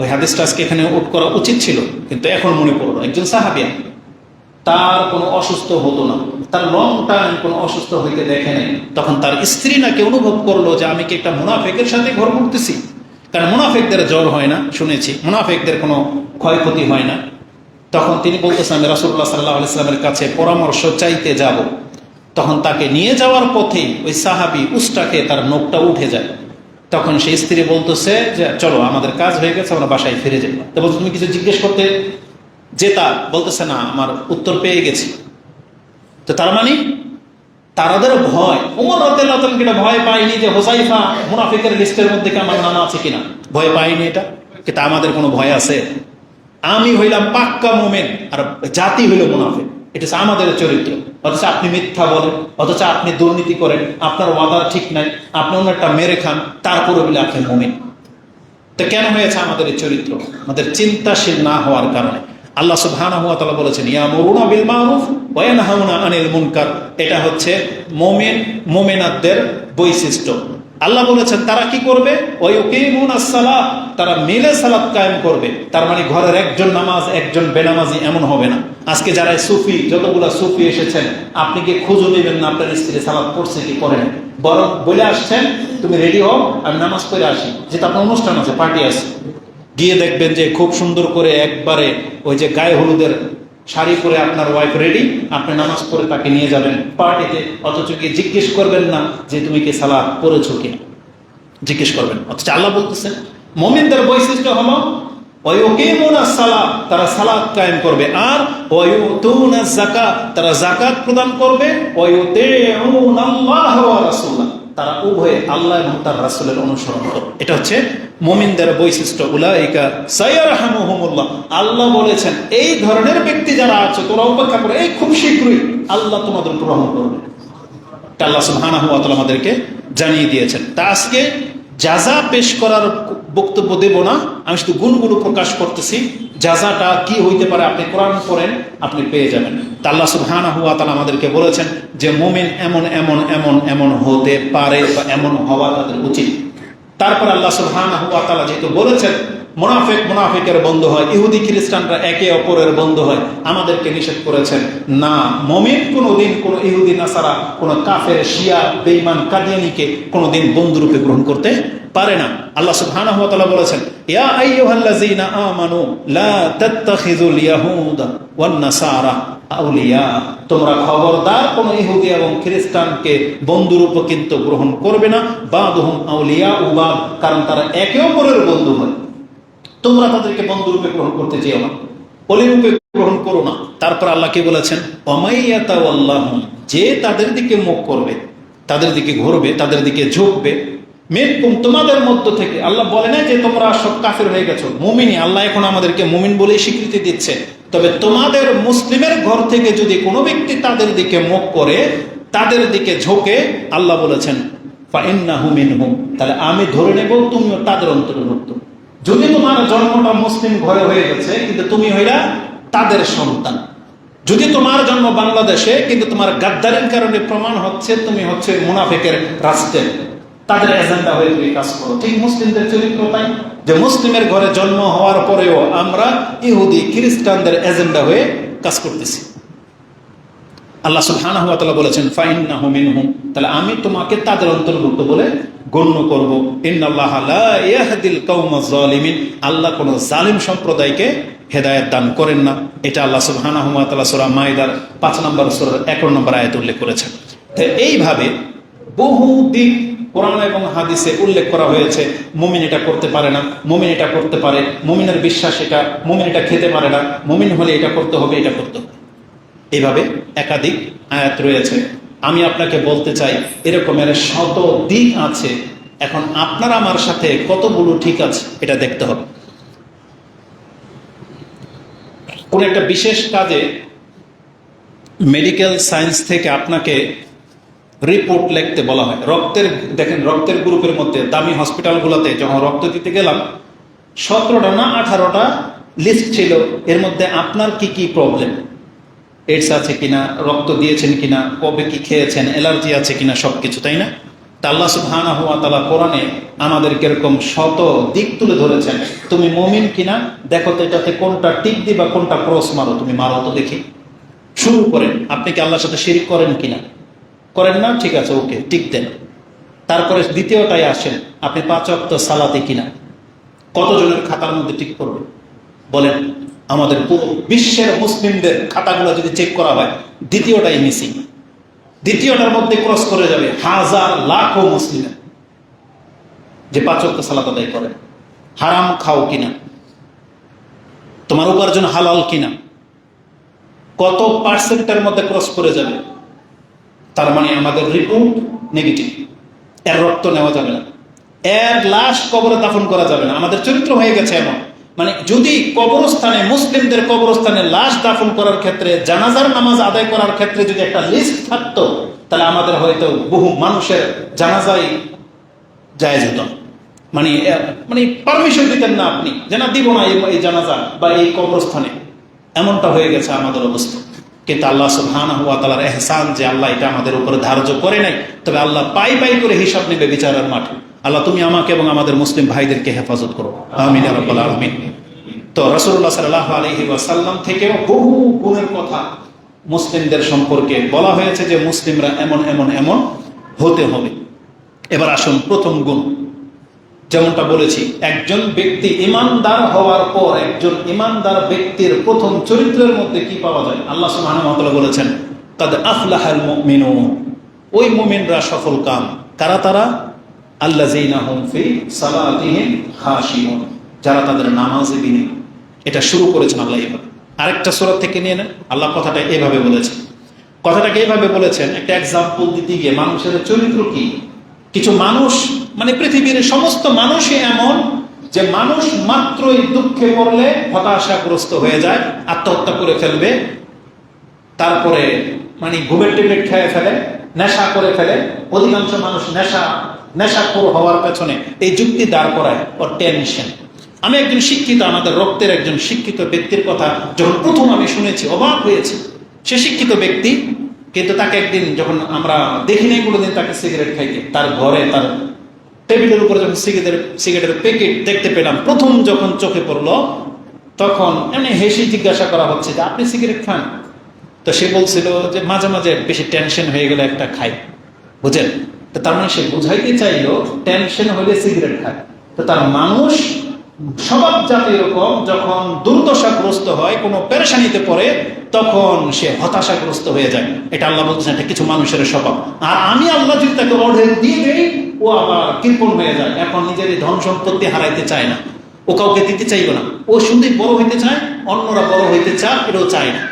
ওই হাদিসটা আজকে এখানে উট করা উচিত ছিল, কিন্তু এখন মনে পড়লো। একজন সাহাবিয়া, তার কোনো অসুস্থ হতো না, তার লং টাইম কোনো অসুস্থ হইতে দেখে নেই। তখন তার স্ত্রী নাকি অনুভব করলো যে আমি কি একটা মুনাফিকের সাথে ঘর করতেছি। কারণ মুনাফিকদের জ্বর হয় না, শুনেছি, মুনাফিকদের কোনো ক্ষয়ক্ষতি হয় না। তখন তিনি বলতেছেন আমি রাসূলুল্লাহ সাল্লাল্লাহু আলাইহি ওয়াসাল্লামের কাছে পরামর্শ চাইতে যাব। তখন তাকে নিয়ে যাওয়ার পথে ওই সাহাবী উষ্টাকে তার নোকটা উঠে যায়। তখন সেই স্ত্রী বলতেছে যে চলো, আমাদের কাজ হয়ে গেছে, আমরা বাসায় ফিরে যাবো। তো বলছো তুমি কিছু জিজ্ঞেস করতে যেতা? বলতেছে না, আমার উত্তর পেয়ে গেছি। তো তার মানে তারাদের ভয়, ওমর রাদিয়াল্লাহু তাআলা এটা ভয় পায়নি যে হুযায়ফা মুনাফিকের লিস্টের মধ্যে কি আমার নাম আছে কিনা, ভয় পায়নি এটা। কিন্তু আমাদের কোনো ভয় আছে? আমি হইলাম পাক্কা মুমিন আর জাতি হইল মুনাফিক, এটা হচ্ছে আমাদের চরিত্র। অথচ আপনি মিথ্যা বলেন, অথচ আপনি দুর্নীতি করেন, আপনার ওয়াদা ঠিক নাই, আপনি অন্যটা মেরে খান, তারপরে বলে আপনি মুমিন। তো কেন হয়েছে আমাদের এই চরিত্র? আমাদের চিন্তাশীল না হওয়ার কারণে। আল্লাহ সুবহানাহু ওয়া তাআলা বলেছেন ইয়ামুরুনা বিল মারুফ ওয়া ইয়ানহাউনা আনিল মুনকার। এটা হচ্ছে মুমিন মুমিনাতদের বৈশিষ্ট্য। আল্লাহ বলেছেন তারা কি করবে? ওয়া ইউকিমুনাস সালাহ, তারা মিলে সালাত কায়েম করবে। তার মানে ঘরের একজন নামাজ একজন বেনামাজি এমন হবে না। আজকে যারা সুফি, যতগুলা সুফি এসেছেন, আপনি কি খুঁজে নেবেন না আপনার স্ত্রী সালাত পড়ছে কি করে না, বরং বলে আসছেন তুমি রেডি হও, আমি নামাজ পড়ে আসি। যেটা আপনার অনুষ্ঠান আছে, পার্টি আছে, গিয়ে দেখবেন যে খুব সুন্দর করে একবারে ওই যে গায়ে হলুদের শাড়ি পরে আপনার ওয়াইফ রেডি, আপনি নামাজ পড়ে তাকে নিয়ে যাবেন পার্টিতে। অথচ কি জিজ্ঞেস করবেন না যে তুমি কি সালাত পড়েছো কিনা, জিজ্ঞেস করবেন। অথচ আল্লাহ বলতেছেন মুমিনদের বৈশিষ্ট্য হলো ওয়ায়ুকিমুনাস সালাত, তারা সালাত কায়েম করবে, আর ওয়ায়ুতুনাজ যাকাত, তারা যাকাত প্রদান করবে, ওয়ায়ুতিউনাল্লাহ ওয়া রাসূলাহ, তারা উভয়ে আল্লাহ এবং তার রাসূলের অনুসরণ করবে। এটা হচ্ছে মুমিনদের বৈশিষ্ট্য। উলাইকা সায়ারহামুহুমুল্লাহ, আল্লাহ বলেছেন এই ধরনের ব্যক্তি যারা আছে তোরা অপেক্ষা করে, এই খুব শীঘ্রই আল্লাহ তোমাদের গ্রহণ করবে। আল্লাহ সুবহানাহু ওয়া তাআলা আমাদেরকে জানিয়ে দিয়েছেন। তা আজকে জাযা পেশ করার বক্তব্য দেব না, আমি শুধু গুণগুলো প্রকাশ করতেছি। জাযাটা কি হইতে পারে আপনি কোরআন পড়েন, আপনি পেয়ে যাবেন। তা আল্লাহ সুবহানাহু ওয়া তাআলা আমাদেরকে বলেছেন যে মুমিন এমন এমন এমন এমন হতে পারে বা এমন হওয়া তাদের উচিত। তারপর আল্লাহ সুবহানাহু ওয়া তাআলা যেহেতু বলেছেন মুনাফিক মুনাফিকের বন্ধু হয়, ইহুদি খ্রিস্টানরা একে অপরের বন্ধু হয়, আমাদেরকে নিষেধ করেছেন না, মুমিন কোনোদিন কোনো ইহুদি নাসারা, কোনো কাফের শিয়া বেঈমান কাদিয়ানীকে কোনোদিন বন্ধুরূপে গ্রহণ করতে পারে না। আল্লাহ সুবহানাহু ওয়া তাআলা বলেছেন ইয়া আইয়ুহাল্লাযীনা আমানু লা তাত্তাখিযুল ইয়াহুদা ওয়ান নাসারা আউলিয়া, তোমরা খবরদার কোন ইহুদি এবং খ্রিস্টানকে বন্ধুরূপে কিন্তু গ্রহণ করবে না। বাদুহুম আউলিয়া উবাদ, কারণ তারা একে অপরের বন্ধু হয়, তোমরা তাদেরকে বন্ধুরূপে গ্রহণ করতে চেও না, অলিরূপে গ্রহণ করো না। তারপর আল্লাহ কি বলেছেন ওয়ামাইয়াতাওয়াল্লাহুম, যে তাদের দিকে মুখ করবে, তাদের দিকে ঘুরবে, তাদের দিকে ঝুঁকবে, মিনকুম তোমাদের মধ্য থেকে। আল্লাহ বলে না যে তোমরা সব কাফের হয়ে গেছো, মুমিনই। আল্লাহ এখন আমাদেরকে মুমিন বলেই স্বীকৃতি দিচ্ছে। তবে তোমাদের মুসলিমের ঘর থেকে যদি কোনো ব্যক্তি তাদের দিকে মুখ করে, তাদের দিকে ঝোঁকে, আল্লাহ বলেছেন ফাইন্নাহু মিনহুম, তাহলে আমি ধরে নেব তুমিও তাদের অন্তর্ভুক্ত। যদি তোমার জন্মটা মুসলিম ঘরে হয়ে গেছে কিন্তু তুমি হইলা তাদের সন্তান, যদি তোমার জন্ম বাংলাদেশে কিন্তু তোমার গাদ্দারির কারণে প্রমাণ হচ্ছে তুমি হচ্ছে মুনাফিকের রাষ্ট্রের, তাদের এজেন্ডা হয়ে তুমি কাজ করো। ঠিক মুসলিমদের চরিত্র তাই, যে মুসলিমের ঘরে জন্ম হওয়ার পরেও আমরা ইহুদি খ্রিস্টানদের এজেন্ডা হয়ে কাজ করতেছি। আল্লাহ সুবহানাহু ওয়া তাআলা বলেছেন ফাইন্নাহু মিনহুম, তাহলে আমি তোমাকে তাদের অন্তর্ভুক্ত বলে গণ্য করব। ইন্নাল্লাহা লা ইয়াহদিল কওমাজ জালিমিন, আল্লাহ কোন জালিম সম্প্রদায়কে হেদায়েত দান করেন না। এটা আল্লাহ সুবহানাহু ওয়া তাআলা সূরা মাইদার 5 নম্বর সূরার 11 নম্বর আয়াতে উল্লেখ করেছেন। তো এইভাবে বহু দিক কোরআন এবং হাদিসে উল্লেখ করা হয়েছে মুমিন এটা করতে পারে না, মুমিন এটা করতে পারে, মুমিনের বিশ্বাস এটা, মুমিন এটা খেতে পারে না, মুমিন হলে এটা করতে হবে, এটা করতে হবে। এইভাবে একাধিক আয়াত রয়েছে। আমি আপনাকে বলতে চাই এরকমের শত দিক আছে। এখন আপনার আমার সাথে কতগুলো ঠিক আছে এটা দেখতে হবে। কোন একটা বিশেষ কাজে মেডিকেল সায়েন্স থেকে আপনাকে রিপোর্ট লিখতে বলা হয়। দেখেন রক্তের গ্রুপের মধ্যে দামি হসপিটালগুলোতে যখন রক্ত দিতে গেলাম 17টা না 18টা লিস্ট ছিল, এর মধ্যে আপনার কি কি প্রবলেম, এইডস আছে কিনা, রক্ত দিয়েছেন কিনা, কবে কি খেয়েছেন, অ্যালার্জি আছে কিনা, সবকিছু, তাই না? তা আল্লাহ সুবহানাহু ওয়া তাআলা কোরআনে আমাদেরকে এরকম শত দিক তুলে ধরেছেন। তুমি মুমিন কিনা দেখো তো, এটাতে কোনটা টিক দিবা, কোনটা ক্রস মারো, তুমি মারো তো দেখি। শুরু করেন, আপনি কি আল্লাহর সাথে শিরক করেন কিনা? করেন না, ঠিক আছে, ওকে, টিক দেন। তারপরে দ্বিতীয়টাই আসেন, আপনি 5 ওয়াক্ত সালাতে কিনা। কতজনের খাতার মধ্যে টিক করবেন বলেন? আমাদের পুরো বিশ্বের মুসলিমদের খাতাগুলো যদি চেক করা হয় দ্বিতীয়টাই মিসিং, দ্বিতীয়টার মধ্যে ক্রস করে যাবে হাজার লাখো মুসলিমের যে 5 ওয়াক্ত সালাত আদায় করে। হারাম খাও কিনা, তোমার উপার্জন হালাল কিনা, কত পার্সেন্টের মধ্যে ক্রস করে যাবে। তার মানে আমাদের রিপোর্ট নেগেটিভ। এর রক্ত নেওয়া যাবে না, এর লাশ কবরে দাফন করা যাবে না। আমাদের চরিত্র হয়ে গেছে এমন, মানে যদি কবরস্থানে, মুসলিমদের কবরস্থানে লাশ দাফন করার ক্ষেত্রে, জানাজার নামাজ আদায় করার ক্ষেত্রে যদি একটা লিস্ট থাকতো, তাহলে আমাদের হয়তো বহু মানুষের জানাজাই জায়েজ হতো। মানে পারমিশন দিতেন না আপনি যে না, দিব না এই জানাজা বা এই কবরস্থানে। এমনটা হয়ে গেছে আমাদের অবস্থা। কিন্তু আল্লাহ সুবহানাহু ওয়া তাআলার ইহসান যে আল্লাহ এটা আমাদের উপরে ধার্য করে নাই, তবে আল্লাহ পাই পাই করে হিসাব নেবে বিচারের মাঠে। আল্লাহ তুমি আমাকে এবং আমাদের মুসলিম ভাইদেরকে হেফাজত করো, আমিন ইয়া রাব্বাল আলামিন। তো রাসূলুল্লাহ সাল্লাল্লাহু আলাইহি ওয়াসাল্লাম থেকেও বহু গুণের কথা মুসলিমদের সম্পর্কে বলা হয়েছে যে মুসলিমরা এমন এমন এমন হতে হবে। এবার আসুন প্রথম গুণ, যেমনটা বলেছি, একজন ব্যক্তি ইমানদার হওয়ার পর একজন ইমানদার ব্যক্তির প্রথম চরিত্রের মধ্যে কি পাওয়া যায়? আল্লাহ সুবহানাহু ওয়া তাআলা বলেছেন কাদ আফলাহাল মুমিনুন, ওই মুমিনরা সফল কাম। কারা তারা? আল্লাযীনা হুম ফি সালাতিহিম খাশিউন, যারা তাদের নামাজে বিনয়ী। এটা শুরু করেছেন আল্লাহ এইভাবে। আরেকটা সূরা থেকে নিয়ে নেন, আল্লাহ কথাটা এইভাবে বলেছেন। কথাটাকে এইভাবে বলেছেন, একটা এক্সাম্পল দিতে গিয়ে মানুষের চরিত্র কি। কিছু মানুষ, মানে পৃথিবীর সমস্ত মানুষই এমন যে মানুষ মাত্রই দুঃখে পড়লে হতাশাগ্রস্ত হয়ে যায়, আত্মহত্যা করে ফেলবে, তারপরে মানে ঘুমের ট্যাবলেট খেয়ে ফেলে, নেশা করে ফেলে। অধিকাংশ মানুষ নেশাখোর হওয়ার পেছনে এই যুক্তি দাঁড় করায়, ওর টেনশন। আমি একজন শিক্ষিত, আমাদের রক্তের একজন শিক্ষিত ব্যক্তির কথা যখন প্রথম আমি শুনেছি অবাক হয়েছি। সে শিক্ষিত ব্যক্তি, কিন্তু তাকে একদিন যখন আমরা দেখি নাই কোনোদিন তাকে সিগারেট খাইতে, তার ঘরে তার টেবিলের উপরে যখন সিগারেটের প্যাকেট দেখতে পেলাম, প্রথম যখন চোখে পড়লো, তখন এমনি হেসে জিজ্ঞাসা করা হচ্ছে যে আপনি সিগারেট খান? তো সে বলছিল যে মাঝে মাঝে বেশি টেনশন হয়ে গেলে একটা খাই, বুঝেন? তো তার মানে সে বুঝাইতে চাইলো টেনশন হলে সিগারেট খায়। তো তার মানুষ স্বভাব জাতি এরকম, যখন দুর্দশাগ্রস্ত হয়, কোনো পেরেশানিতে পড়ে, তখন সে হতাশাগ্রস্ত হয়ে যায়। এটা আল্লাহ বলতেছেন এটা কিছু মানুষের স্বভাব। আর আমি আল্লাহ যদি তাকে অর্ধেক দিয়ে দেই, ও আবার কৃপণ হয়ে যায়, এখন নিজের ধন সম্পত্তি হারাইতে চায় না, ও কাউকে দিতে চাইবে না, ও শুধুই বড় হইতে চায়, অন্যরা বড় হইতে চায়, এটাও চায় না।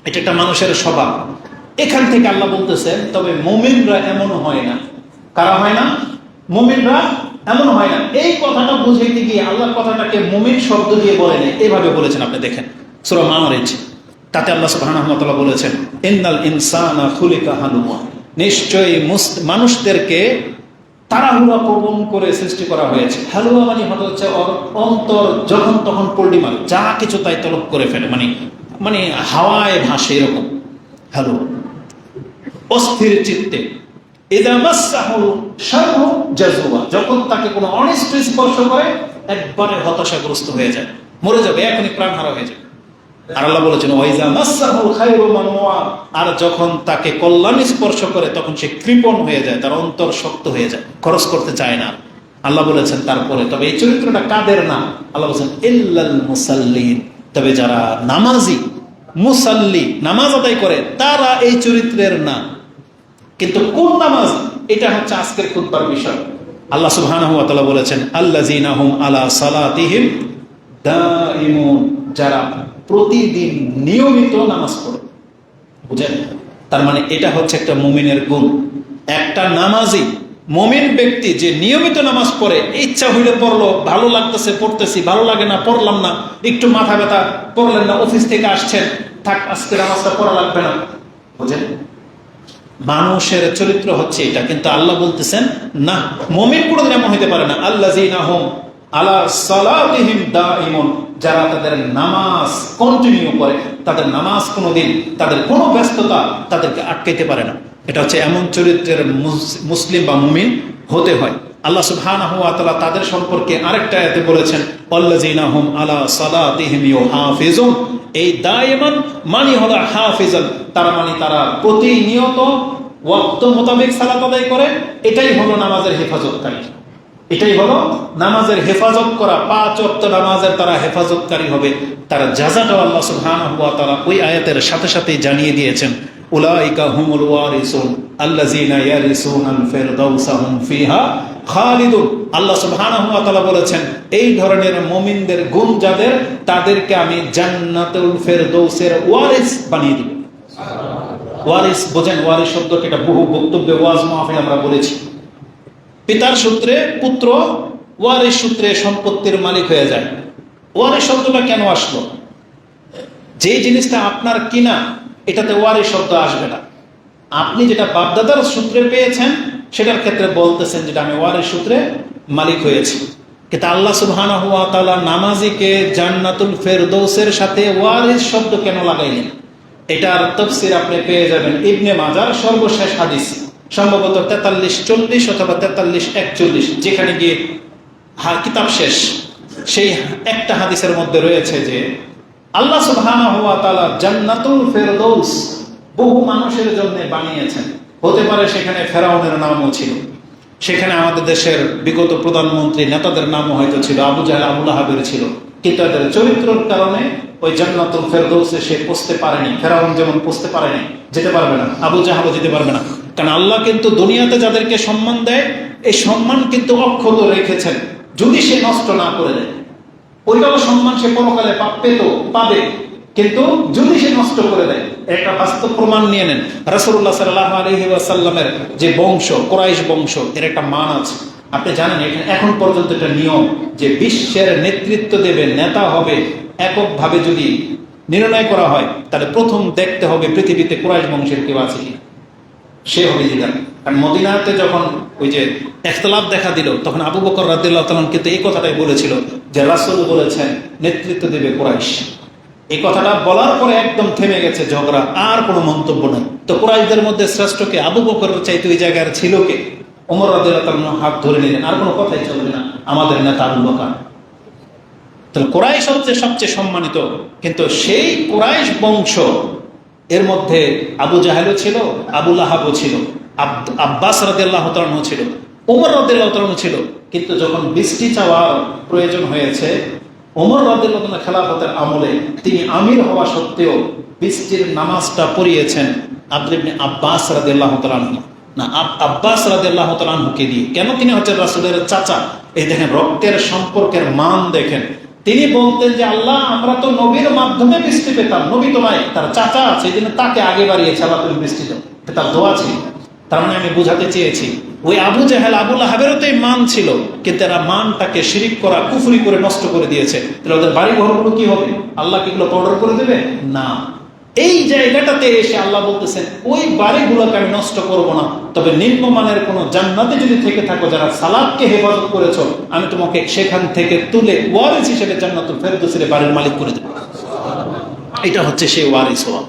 এটা একটা মানুষের স্বভাব। এখান থেকে আল্লাহ বলতেছেন তবে মুমিনরা এমন হয় না। কারা হয় না? মুমিনরা এমন হয় না। এই কথাটা বুঝাইতে গিয়ে আল্লাহ কথাটাকে মুমিন শব্দ দিয়ে বলেন, এইভাবে বলেছেন। আপনি দেখেন সূরা মাআরিজ, তাতে আল্লাহ সুবহানাহু ওয়া তাআলা বলেছেন ইন্নাল ইনসানা খুলিকা হালুয়া, নিশ্চয়ই মানুষদেরকে তাড়াহুড়া প্রবণ করে সৃষ্টি করা হয়েছে। হালুয়া মানে হচ্ছে অন্তর যখন তখন পল্টি মারে, যা কিছু তাই তলব করে ফেলে, মানে হাওয়ায় ভাসে, এরকম হালুয়া। অস্থির চিত্তে, ইযা মাসসাহুল শাররু জাযুয়া, যখন তাকে কোনো অনিষ্ট স্পর্শ করে একবারে হতাশাগ্রস্ত হয়ে যায়, মরে যাবে, এখনই প্রাণ হারা হয়ে যাবে। আর আল্লাহ বলেছেন ওয়াইজা মাসসাহুল খায়রু মানুয়া, আর যখন তাকে কল্যাণ স্পর্শ করে তখন সে কৃপণ হয়ে যায়, তার অন্তর শক্ত হয়ে যায়, খরচ করতে চায় না। আল্লাহ বলেছেন তারপরে তবে এই চরিত্রটা কাদের না? আল্লাহ বলেছেন ইল্লাল মুসাল্লিন, তবে যারা নামাজি, মুসাল্লি, নামাজ আদায় করে, তারা এই চরিত্রের না। কিন্তু কোন নামাজ, এটা হচ্ছে আজকের খুতবার বিষয়। আল্লাহ সুবহানাহু ওয়া তাআলা বলেছেন আল্লাযীনা হুম আলা সালাতিহিম দাঈমুন, যারা প্রতিদিন নিয়মিত নামাজ পড়ে। বুঝেন? তার মানে এটা হচ্ছে একটা মুমিনের গুণ। একটা নামাজি মুমিন ব্যক্তি যে নিয়মিত নামাজ পড়ে, ইচ্ছা হইলে পড়লো, ভালো লাগতেছে পড়তেছি, ভালো লাগে না পড়লাম না, একটু মাথা ব্যথা, পড়লেন না, অফিস থেকে আসছেন, থাক আজকে নামাজটা পড়া লাগবে না। বুঝেন? মানুষের চরিত্র হচ্ছে এটা, কিন্তু আল্লাহ বলতেছেন না, মুমিন কোনোদিন এমন হইতে পারে না। আল্লাযীনা হুম আলা সালাতিহিম দাঈমুন, যারা তাদের নামাজ কন্টিনিউ করে, তাদের নামাজ কোনোদিন, তাদের কোনো ব্যস্ততা তাদেরকে আটকাইতে পারে না। এটা হচ্ছে এমন চরিত্রের মুসলিম বা মুমিন হতে হয়। আল্লাহ সুবহানাহু ওয়া তাআলা তাদের সম্পর্কে আরেকটা আয়াতে বলেছেন আল্লাযীনা হুম আলা সালাতিহিম ইউহাফিজুন। এই দায়মান মানে হলো হাফিজান, তার মানে তারা প্রতিনিয়ত ওয়াক্ত মোতাবেক সালাত আদায় করে। এটাই হলো নামাজের হেফাজতকারী, এটাই হলো নামাজের হেফাজত করা। 5 ওয়াক্ত নামাজের তারা হেফাজতকারী হবে। তারা জাযাটাও আল্লাহ সুবহানাহু ওয়া তাআলা ওই আয়াতের সাথে সাথেই জানিয়ে দিয়েছেন, উলাইকা হুমুল ওয়ারিসুন আল্লাযীনা ইয়ারিসুনাল ফিরদাউসা হুম ফিহা খালিদুন। আল্লাহ সুবহানাহু ওয়া তাআলা বলেছেন এই ধরনের মুমিনদের গুণ যাদের, তাদেরকে আমি জান্নাতুল ফিরদাউসের ওয়ারিস বানিয়ে দিব। ওয়ারিস বোঝেন? ওয়ারিস শব্দটা এটা বহু বক্তব্যে ওয়াজ মাহফিলে আমরা বলেছি। পিতার সূত্রে পুত্র, ওয়ারিস সূত্রে সম্পত্তির মালিক হয়ে যায়। ওয়ারিস শব্দটা কেন আসলো? যে জিনিসটা আপনার কিনা, এটাতে ওয়ারিস শব্দ আসবে না। আপনি যেটা বাপদাদার সূত্রে পেয়েছেন, সেটার ক্ষেত্রে বলতেছেন যেটা আমি ওয়ারিস সূত্রে মালিক হয়েছি। কিন্তু আল্লাহ সুবহানাহু ওয়া তাআলা নামাজিকে জান্নাতুল ফেরদৌসের সাথে ওয়ারিস শব্দ কেন লাগাইলেন? এটার তাফসীর আপনি পেয়ে যাবেন ইবনে মাজার সর্বশেষ হাদিস, সম্ভবত 43-40 অথবা 43-41, যেখানে গিয়ে কিতাব শেষ, সেই একটা হাদিসের মধ্যে রয়েছে যে আল্লাহ সুবহানাহু ওয়া তাআলা জান্নাতুল ফেরদৌস বহু মানুষের জন্য বানিয়েছেন। হতে পারে সেখানে ফেরাউনের নামও ছিল, সেখানে আমাদের দেশের বিগত প্রধানমন্ত্রী নেতাদের নামও হয়তো ছিল, আবু জাহেল আবু লাহাবের ছিল, কিন্তু তাদের চরিত্রের কারণে ওই জান্নাতুল ফেরদৌসে সে পৌঁছতে পারেনি। ফেরাউন যেমন পৌঁছতে পারেনি, যেতে পারবে না, আবু জাহেলও যেতে পারবে না। কারণ আল্লাহ কিন্তু দুনিয়াতে যাদেরকে সম্মান দেয়, এই সম্মান কিন্তু অক্ষত রেখেছেন, যদি সে নষ্ট না করে দেয়। ওইটাও সম্মান সে পরকালে পাবে, কিন্তু যদি সে নষ্ট করে দেয়। একটা বাস্তব প্রমাণ নিয়ে নেন, রাসূলুল্লাহ সাল্লাল্লাহু আলাইহি ওয়াসাল্লামের যে বংশ, কুরাইশ বংশ, এর একটা মান আছে। আপনি জানেন এখন পর্যন্ত একটা নিয়ম যে বিশ্বের নেতৃত্ব দেবে, নেতা হবে, এককভাবে যদি নির্ণয় করা হয়, তাহলে প্রথম দেখতে হবে পৃথিবীতে কুরাইশ বংশের কেউ আছে কি, সে হবে লিডার। কারণ মদিনাতে যখন ওই যে ইখতিলাফ দেখা দিল, তখন আবু বকর রাদিয়াল্লাহু তাআলা কিন্তু এই কথাটাই বলেছিল যে রাসূল বলেছেন নেতৃত্ব দেবে কুরাইশ। এই কথাটা বলার পরে একদম থেমে গেছে ঝগড়া, আর কোনো মন্তব্য নেই। তো কুরাইশদের মধ্যে শ্রেষ্ঠকে আবু বকরের চাইতে ওই জায়গার ছিল কে? ওমর রাদিয়াল্লাহু তাআলা হাত ধরে নিলেন, আর কোনো কথাই চলবে না, আমাদের নেতা আবু বকর। তো কুরাইশ হচ্ছে সবচেয়ে সম্মানিত, কিন্তু সেই কুরাইশ বংশ এর মধ্যে আবু জাহেলও ছিল, আবু লাহাবও ছিল, আব্বাস রাদিয়াল্লাহু তাআলা ছিল, ওমর রাদিয়াল্লাহু তাআলা ছিল। কিন্তু যখন বৃষ্টি চাওয়ার প্রয়োজন হয়েছে, ওমর রাদিয়াল্লাহু তাআলা খেলাফতের আমলে তিনি আমির হওয়া সত্ত্বেও বৃষ্টির নামাজটা পড়িয়েছেন আব্বাস রাদিয়াল্লাহু তাআলা না, আব্বাস রাদিয়াল্লাহু তাআলাকে দিয়ে। কেন? তিনি হচ্ছেন রাসূলের চাচা। এই দেখেন রক্তের সম্পর্কের মান দেখেন। তিনি বলতেন যে আল্লাহ, আমরা তো নবীর মাধ্যমে বৃষ্টি পেতাম, নবী তো নাই, তার চাচা আছে, এই জন্য তাকে আগে বাড়িয়েছে আল্লাহ, তুমি বৃষ্টি দাও, তার দোয়া ছিল। তার মানে আমি বোঝাতে চেয়েছি, ওই আবু জাহেল আবু লাহাবেরও তো এই মান ছিল, কিন্তু এরা মানটাকে শিরিক করা, কুফরি করে নষ্ট করে দিয়েছে। তাহলে ওদের বাড়ি ঘরগুলো কি হবে? আল্লাহ কি এগুলো পাউডার করে দেবে? না। এই জায়গাটাতে এসে আল্লাহ বলতেছেন ওই বাড়িগুলোকে আমি নষ্ট করব না, তবে নিম্নমানের কোন জান্নাতে যদি থেকে থাকো, যারা সালাতকে হেফাজত করেছো, আমি তোমাকে সেখান থেকে তুলে ওয়ারিস হিসেবে জান্নাতুল ফেরদৌসের বাড়ির মালিক করে দেব। এটা হচ্ছে সেই ওয়ারিস হওয়া।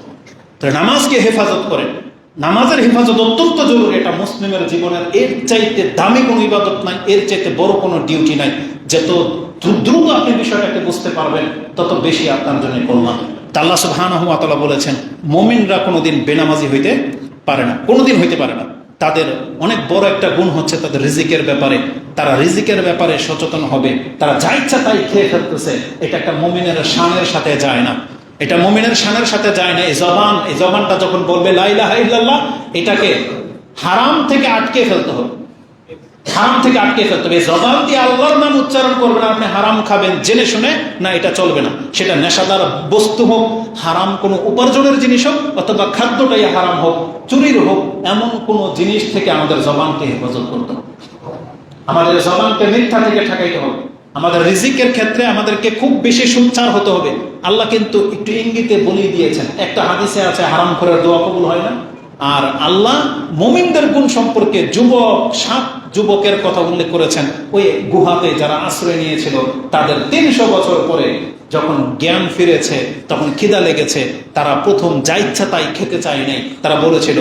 তাহলে নামাজকে হেফাজত করেন, নামাজের হেফাজত অত্যন্ত জরুরি। এটা মুসলিমের জীবনের এর চাইতে দামি কোনো ইবাদত নাই, এর চাইতে বড় কোনো ডিউটি নাই। যত দ্রুত আপনি বিষয়টাকে বুঝতে পারবেন, তত বেশি আপনার জন্য কল্যাণ। আল্লাহ সুবহানাহু ওয়া তাআলা বলেছেন মুমিনরা কোনোদিন বেনামাজি হইতে পারে না, কোনোদিন হইতে পারে না। তাদের অনেক বড় একটা গুণ হচ্ছে তাদের রিজিকের ব্যাপারে, তারা রিজিকের ব্যাপারে সচেতন হবে। তারা যা ইচ্ছা তাই খেয়ে ফেলতেছে, এটা একটা মুমিনের শানের সাথে যায় না, এটা মুমিনের শানের সাথে যায় না। এই জবানটা যখন বলবে লা ইলাহা ইল্লাল্লাহ, এটাকে হারাম থেকে আটকে ফেলতে হবে, হারাম থেকে আটকে ফেলতে হবে। জবান দিয়ে আল্লাহর নাম উচ্চারণ করবেন, আপনি হারাম খাবেন জেনে শুনে, না, এটা চলবে না। সেটা নেশাদার বস্তু হোক, হারাম কোনো উপার্জনের জিনিস হোক, অথবা খাদ্যটাই হারাম হোক, চুরির হোক, এমন কোনো জিনিস থেকে আমাদের জবানকে হেফাজত করতে হবে। আমাদের জবানকে মিথ্যা থেকে ঠেকাইতে হবে। আমাদের রিজিকের ক্ষেত্রে আমাদেরকে খুব বেশি সোচ্চার হতে হবে। আল্লাহ কিন্তু একটু ইঙ্গিতে বলিয়ে দিয়েছেন, একটা হাদিসে আছে হারাম করে দোয়া কবুল হয় না। আর আল্লাহ মুমিনদের গুণ সম্পর্কে সাত যুবকের কথা উল্লেখ করেছেন। ওই গুহাতে যারা আশ্রয় নিয়েছিল, তাদের 300 বছর পরে যখন জ্ঞান ফিরেছে, তখন খিদা লেগেছে, তারা প্রথম যা ইচ্ছা তাই খেতে চায় নাই। তারা বলেছিল,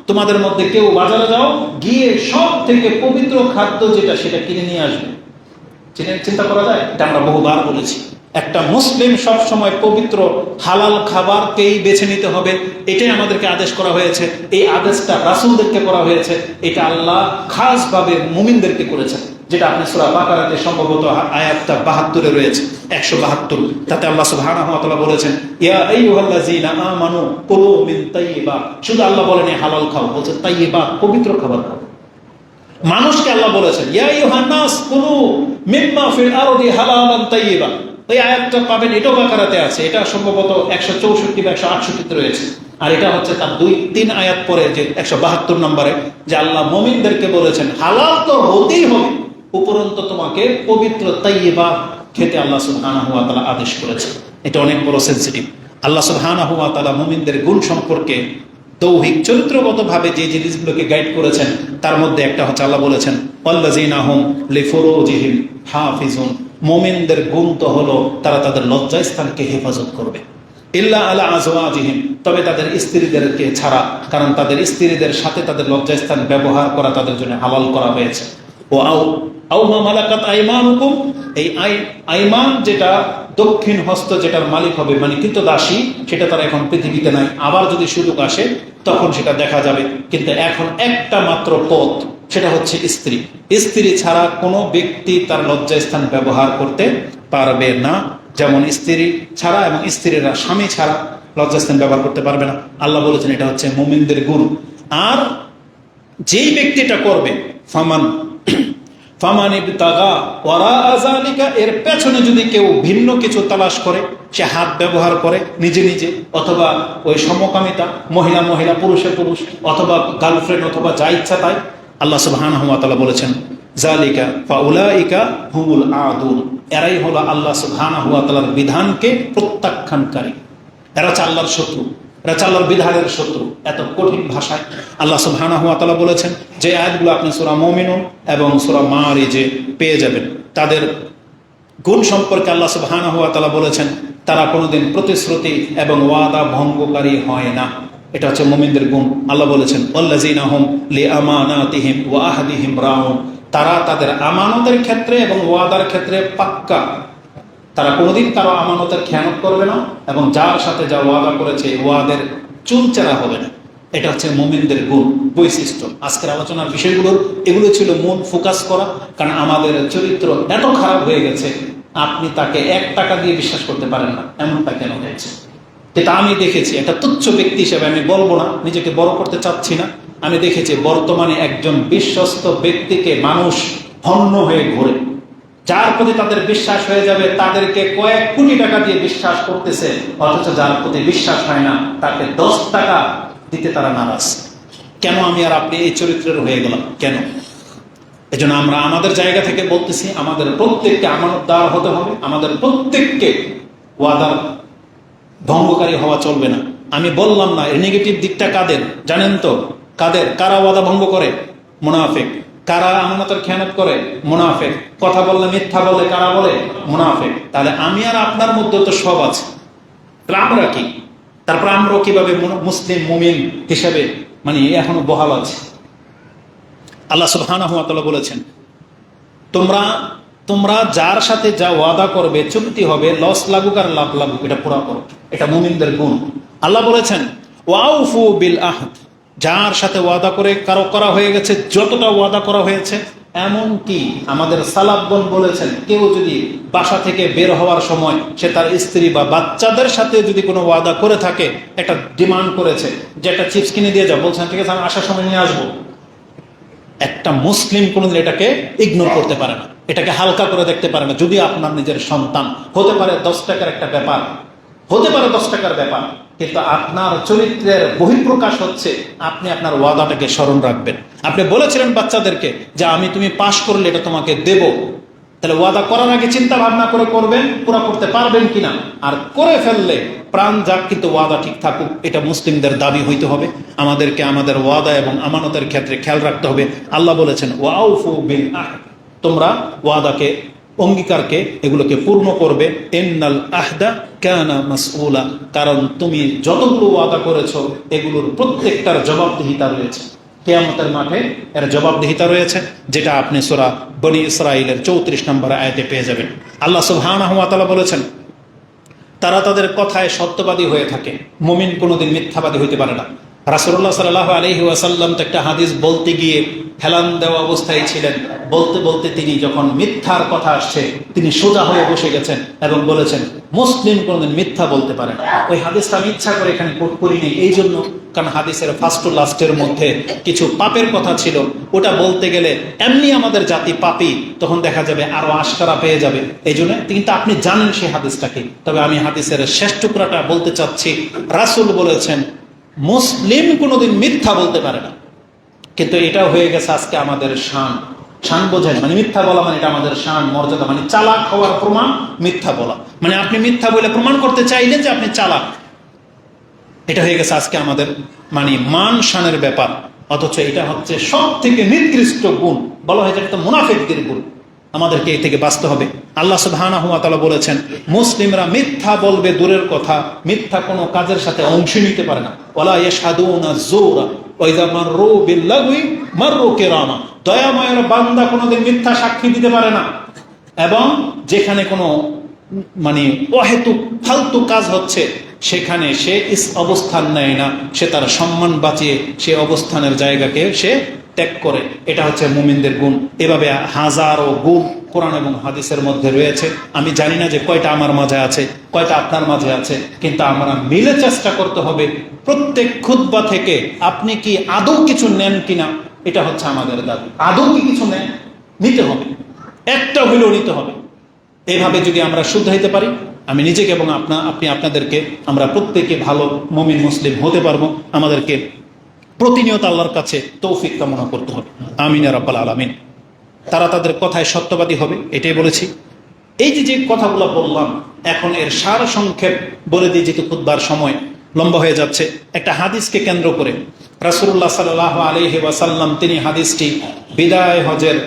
তোমাদের মধ্যে কেউ বাজারে যাও, গিয়ে সব থেকে পবিত্র খাদ্য যেটা সেটা কিনে নিয়ে আসবে। চিন্তা করা যায়? এটা আমরা বহুবার বলেছি। একটা মুসলিম সব সময় পবিত্র হালাল খাবারকেই বেছে নিতে হবে, এটাই আমাদেরকে আদেশ করা হয়েছে। এই আদেশটা রাসূলদেরকে করা হয়েছে, এটা আল্লাহ খাসভাবে মুমিনদেরকে করেছেন, যেটা আপনি সূরা বাকারাতে সম্ভবত আয়াতটা 72-এ রয়েছে, 172। তাতে আল্লাহ সুবহানাহু ওয়া তাআলা বলেছেন, ইয়া আইয়ুহাল্লাযীনা আমানু কুলু মিন তাইয়্যিবাত। শুধু আল্লাহ বলেন হালাল খাও, বলছে তাইয়্যিবাত, পবিত্র খাবার খাও। মানুষকে আল্লাহ বলেছেন, ইয়া আইয়ুহান নাস কুলু মিম্মা ফিল আরদি হালালান তাইয়্যিবা। ওই আয়াতটা পাবেন, এটাও বাকারাতে আছে, এটা সম্ভবত 164 বা 168-তে রয়েছে। আর এটা হচ্ছে তার 2-3 আয়াত পরে, যে 172 নম্বরে, যে আল্লাহ মুমিনদেরকে বলেছেন হালাল তো হতেই হবে, উপরন্তু তোমাকে পবিত্র তাইয়্যিবা খেতে আল্লাহ সুবহানাহু ওয়া তাআলা আদেশ করেছে। এটা অনেক বড় সেনসিটিভ। আল্লাহ সুবহানাহু ওয়া তাআলা মুমিনদের গুণ সম্পর্কে দৌহিক চরিত্রগতভাবে যে জিনিসগুলোকে গাইড করেছেন, তার মধ্যে একটা হচ্ছে আল্লাহ বলেছেন, ওয়াল্লাযীনা হুম লিফুরুজিহিম হাফিজুন। মুমিনদের গুণ তো হলো তারা তাদের লজ্জাস্থানকে হেফাজত করবে, ইল্লা আলা আজওয়াজিহিম, তবে তাদের স্ত্রীদেরকে ছাড়া, কারণ তাদের স্ত্রীদের সাথে তাদের লজ্জাস্থান ব্যবহার করা তাদের জন্য হালাল করা হয়েছে। ও আও মা মালাকাত আইমানুকুম, এই আইমান যেটা দক্ষিণ হস্ত যেটার মালিক হবে, মানে কৃতদাসী, সেটা তারা এখন পৃথিবীতে নাই। আবার যদি সুযোগ আসে তখন সেটা দেখা যাবে। কিন্তু এখন একটা মাত্র পথ, সেটা হচ্ছে স্ত্রী। স্ত্রী ছাড়া কোনো ব্যক্তি তার লজ্জাস্থান ব্যবহার করতে পারবে না। যেমন স্ত্রী ছাড়া এবং স্ত্রীরা স্বামী ছাড়া লজ্জাস্থান ব্যবহার করতে পারবে না। আল্লাহ বলেছেন এটা হচ্ছে মুমিনদের গুণ। আর যেই ব্যক্তিটা করবে, এর পেছনে যদি কেউ ভিন্ন কিছু তালাশ করে, সে হাত ব্যবহার করে নিজে নিজে, অথবা ওই সমকামিতা, মহিলা মহিলা পুরুষে পুরুষ, অথবা গার্লফ্রেন্ড, অথবা যা ইচ্ছা তাই, আল্লাহ সুবহানাহু ওয়া তাআলা বলেছেন জালিকা ফাউলাইকা হুমুল আদুন, এরাই হলো আল্লাহ সুবহানাহু ওয়া তাআলার বিধানকে প্রত্যাখ্যানকারী। এরা হচ্ছে আল্লাহর শত্রু, এরা হচ্ছে আল্লাহর বিধানের শত্রু। এত কঠিন ভাষায় আল্লাহ সুবহানাহু ওয়া তাআলা বলেছেন, যে আয়াতগুলো আপনি সূরা মুমিনুন এবং সূরা মাআরিজে পেয়ে যাবেন। তাদের গুণ সম্পর্কে আল্লাহ সুবহানাহু ওয়া তাআলা বলেছেন, তারা কোনোদিন প্রতিশ্রুতি এবং ওয়াদা ভঙ্গকারী হয় না। এটা হচ্ছে মুমিনদের গুণ। আল্লাহ বলেছেন, ওয়াল্লাযীনা হুম লিআমানাতিহিম ওয়া আহদিহিম রাউন, তারা তাদের আমানতের ক্ষেত্রে এবং ওয়াদার ক্ষেত্রে পাক্কা। তারা কোনোদিন কারো আমানতের খেয়ানত করবে না, এবং যার সাথে যা ওয়াদা করেছে ওয়াদের চুলচেরা হবে না। এটা হচ্ছে মুমিনদের গুণ, বৈশিষ্ট্য। আজকের আলোচনার বিষয়গুলোর এগুলো ছিল মূল ফোকাস করা, কারণ আমাদের চরিত্র এত খারাপ হয়ে গেছে, আপনি তাকে 1 টাকা দিয়ে বিশ্বাস করতে পারেন না, এমনটা কেন হয়েছে। এটা আমি দেখেছি, একটা তুচ্ছ ব্যক্তি হিসেবে আমি বলবো না, নিজেকে বড় করতে চাচ্ছি না। আমি দেখেছি বর্তমানে একজন বিশ্বস্ত ব্যক্তিকে মানুষ হন্য হয়ে ঘোরে, যার প্রতি তাদের বিশ্বাস হয়ে যাবে, তাদেরকে কয়েক কোটি টাকা দিয়ে বিশ্বাস করতেছে, অথচ যার প্রতি বিশ্বাস হয় না তাকে 10 টাকা দিতে তারা নারাজ। কেন আমি আর আপনি এই চরিত্রের হয়ে গেলাম? কেন? এজন্য আমরা আমাদের জায়গা থেকে বলতেছি, আমাদের প্রত্যেককে আমানতদার হতে হবে, আমাদের প্রত্যেককে ওয়াদার ভঙ্গকারী হওয়া চলবে না। আমি বললাম না, এর নেগেটিভ দিকটা কাদের জানেন তো? কারা ওয়াদা ভঙ্গ করে? মুনাফিক। কারা আমানতের খেয়ানত করে? মুনাফিক। কথা বললে মিথ্যা বলে, কারা বলে? মুনাফিক। তাহলে আমি আর আপনার মধ্যে তো সব আছে, তাহলে আমরা কি? তারপর আমরা কিভাবে মুসলিম মুমিন হিসেবে মানে এখনো বহাল আছে? আল্লাহ সুবহানাহু ওয়া তাআলা বলেছেন, তোমরা যার সাথে যা ওয়াদা করবে, চুক্তি হবে, লস লাগুক আর লাভ লাগুক, এটা পুরা করো। এটা মুমিনদের গুণ। আল্লাহ বলেছেন, ওয়াউফু বিল আহদ, যার সাথে ওয়াদা করে কারো করা হয়ে গেছে, যতটা ওয়াদা করা হয়েছে এমন কি আমাদের সালাফগণ বলেছেন, কেউ যদি বাসা থেকে বের হওয়ার সময় সে তার স্ত্রী বা বাচ্চাদের সাথে যদি কোনো ওয়াদা করে থাকে, একটা ডিমান্ড করেছে যে একটা চিপস কিনে দিয়ে যাও, বলছেন ঠিক আছে আমি আসার সময় নিয়ে আসবো, একটা মুসলিম কোনোদিন এটাকে ইগনোর করতে পারে না, এটাকে হালকা করে দেখতে পারে না। যদি আপনার নিজের সন্তান, হতে পারে 10 টাকার একটা ব্যাপার, হতে পারে 10 টাকার ব্যাপার, কিন্তু আপনার চরিত্রের বহিঃপ্রকাশ হচ্ছে আপনি আপনার ওয়াদাটাকে স্মরণ রাখবেন। আপনি বলেছিলেন বাচ্চাদেরকে যে আমি তুমি পাশ করলে এটা তোমাকে দেব, তাহলে ওয়াদা করার আগে চিন্তা ভাবনা করে করবেন পুরা করতে পারবেন কিনা, আর করে ফেললে প্রাণ যাক কিন্তু ওয়াদা ঠিক থাকুক, এটা মুসলিমদের দাবি হইতে হবে। আমাদেরকে আমাদের ওয়াদা এবং আমানতের ক্ষেত্রে খেয়াল রাখতে হবে। আল্লাহ বলেছেন ওয়াউফু বিল আহদ, তোমরা ওয়াদাকে, অঙ্গীকারকে, এগুলোকে পূর্ণ করবে। ইন্নাল আহদা কানা মাসউলা, কারণ তুমি যতগুলো ওয়াদা করেছো এগুলোর প্রত্যেকটার জবাবদিহিতা রয়েছে কিয়ামতের মাঠে, এর জবাবদিহিতা রয়েছে, যেটা আপনি সূরা বনী ইসরাঈলের 34 নম্বর আয়াতে পেয়ে যাবেন। আল্লাহ সুবহানাহু ওয়া তাআলা বলেছেন তারা তাদের কথায় সত্যবাদী হয়ে থাকে, মুমিন কোনোদিন মিথ্যাবাদী হইতে পারে না। রাসূলুল্লাহ সাল্লাল্লাহু আলাইহি ওয়াসাল্লাম তো একটা হাদিস বলতে গিয়ে হেলান দেওয়া অবস্থায় ছিলেন, বলতে বলতে তিনি যখন মিথ্যার কথা আসছে তিনি সোজা হয়ে বসে গেছেন এবং বলেছেন মুসলিম কোনোদিন মিথ্যা বলতে পারে না। ওই হাদিসটা আমি ইচ্ছা করে এখানে কোট করিনি, এই জন্য কারণ হাদিসের ফার্স্ট টু লাস্টের মধ্যে কিছু পাপের কথা ছিল, ওটা বলতে গেলে এমনি আমাদের জাতি পাপী, তখন দেখা যাবে আরো আশকারা পেয়ে যাবে, এই জন্য। কিন্তু আপনি জানেন সেই হাদিসটাকে, তবে আমি হাদিসের শেষ টুকরাটা বলতে চাচ্ছি। রাসূল বলেছেন মুসলিম কোনোদিন মিথ্যা বলতে পারে না, কিন্তু এটা হয়ে গেছে আজকে আমাদের শান। শান বোঝেন, মানে মিথ্যা বলা মানে এটা আমাদের শান, মর্যাদা, মানে চালাক হওয়ার প্রমাণ মিথ্যা বলা, মানে আপনি মিথ্যা বলে প্রমাণ করতে চাইলেন যে আপনি চালাক, এটা হয়ে গেছে আজকে আমাদের মানে মান শানের ব্যাপার। অথচ এটা হচ্ছে সব থেকে নিকৃষ্ট গুণ, বলা হয়েছে এটা মুনাফিকদের গুণ, আমাদেরকে এই থেকে বাঁচতে হবে। আল্লাহ সুবহানাহু ওয়া তাআলা বলেছেন মুসলিমরা মিথ্যা বলবে দূরের কথা, মিথ্যা কোনো কাজের সাথে অংশ নিতে পারে না। ওয়ালা ইয়াশহাদুনা যুরা ওয়া ইযা মাররু বিল্লাগwi মাররু কিরামা, দয়াময়ের বান্দা কোনোদিন মিথ্যা সাক্ষী দিতে পারে না, এবং যেখানে কোনো মানে অহেতুক ফালতু কাজ হচ্ছে সেখানে সে অবস্থান নেয় না, সে তার সম্মান বাঁচিয়ে সে অবস্থানের জায়গাকে সে ত্যাগ করে। এটা হচ্ছে মুমিনদের গুণ। এভাবে হাজারো গুণ কোরআন এবং হাদিসের মধ্যে রয়েছে। আমি জানি না যে কয়টা আমার মাঝে আছে, কয়টা আপনার মাঝে আছে, কিন্তু আমরা মিলে চেষ্টা করতে হবে প্রত্যেক খুতবা থেকে আপনি কি আদৌ কিছু নেন কিনা, এটা হচ্ছে আমাদের দাবি। আদৌ কি কিছু নেন, নিতে হবে, একটা হইলেও নিতে হবে। এইভাবে যদি আমরা শুধরাইতে পারি, আমি নিজেকে এবং আপনি আপনাদেরকে, আমরা প্রত্যেকে ভালো মুমিন মুসলিম হতে পারবো। আমাদেরকে প্রতিনিয়ত আল্লাহর কাছে তৌফিক কামনা করতে হবে। আমিন ইয়া রাব্বাল আলামিন। তারা তাদের কথায় সত্যবাদী হবে, এটাই বলেছি। এই যে যে কথাগুলো বললাম, এখন এর সার সংক্ষেপ বলে দিই, যেহেতু খুতবার সময় লম্বা হয়ে যাচ্ছে। একটা হাদিসকে কেন্দ্র করে রাসূলুল্লাহ সাল্লাল্লাহু আলাইহি ওয়াসাল্লাম তিনি হাদিসটি বিদায় হজের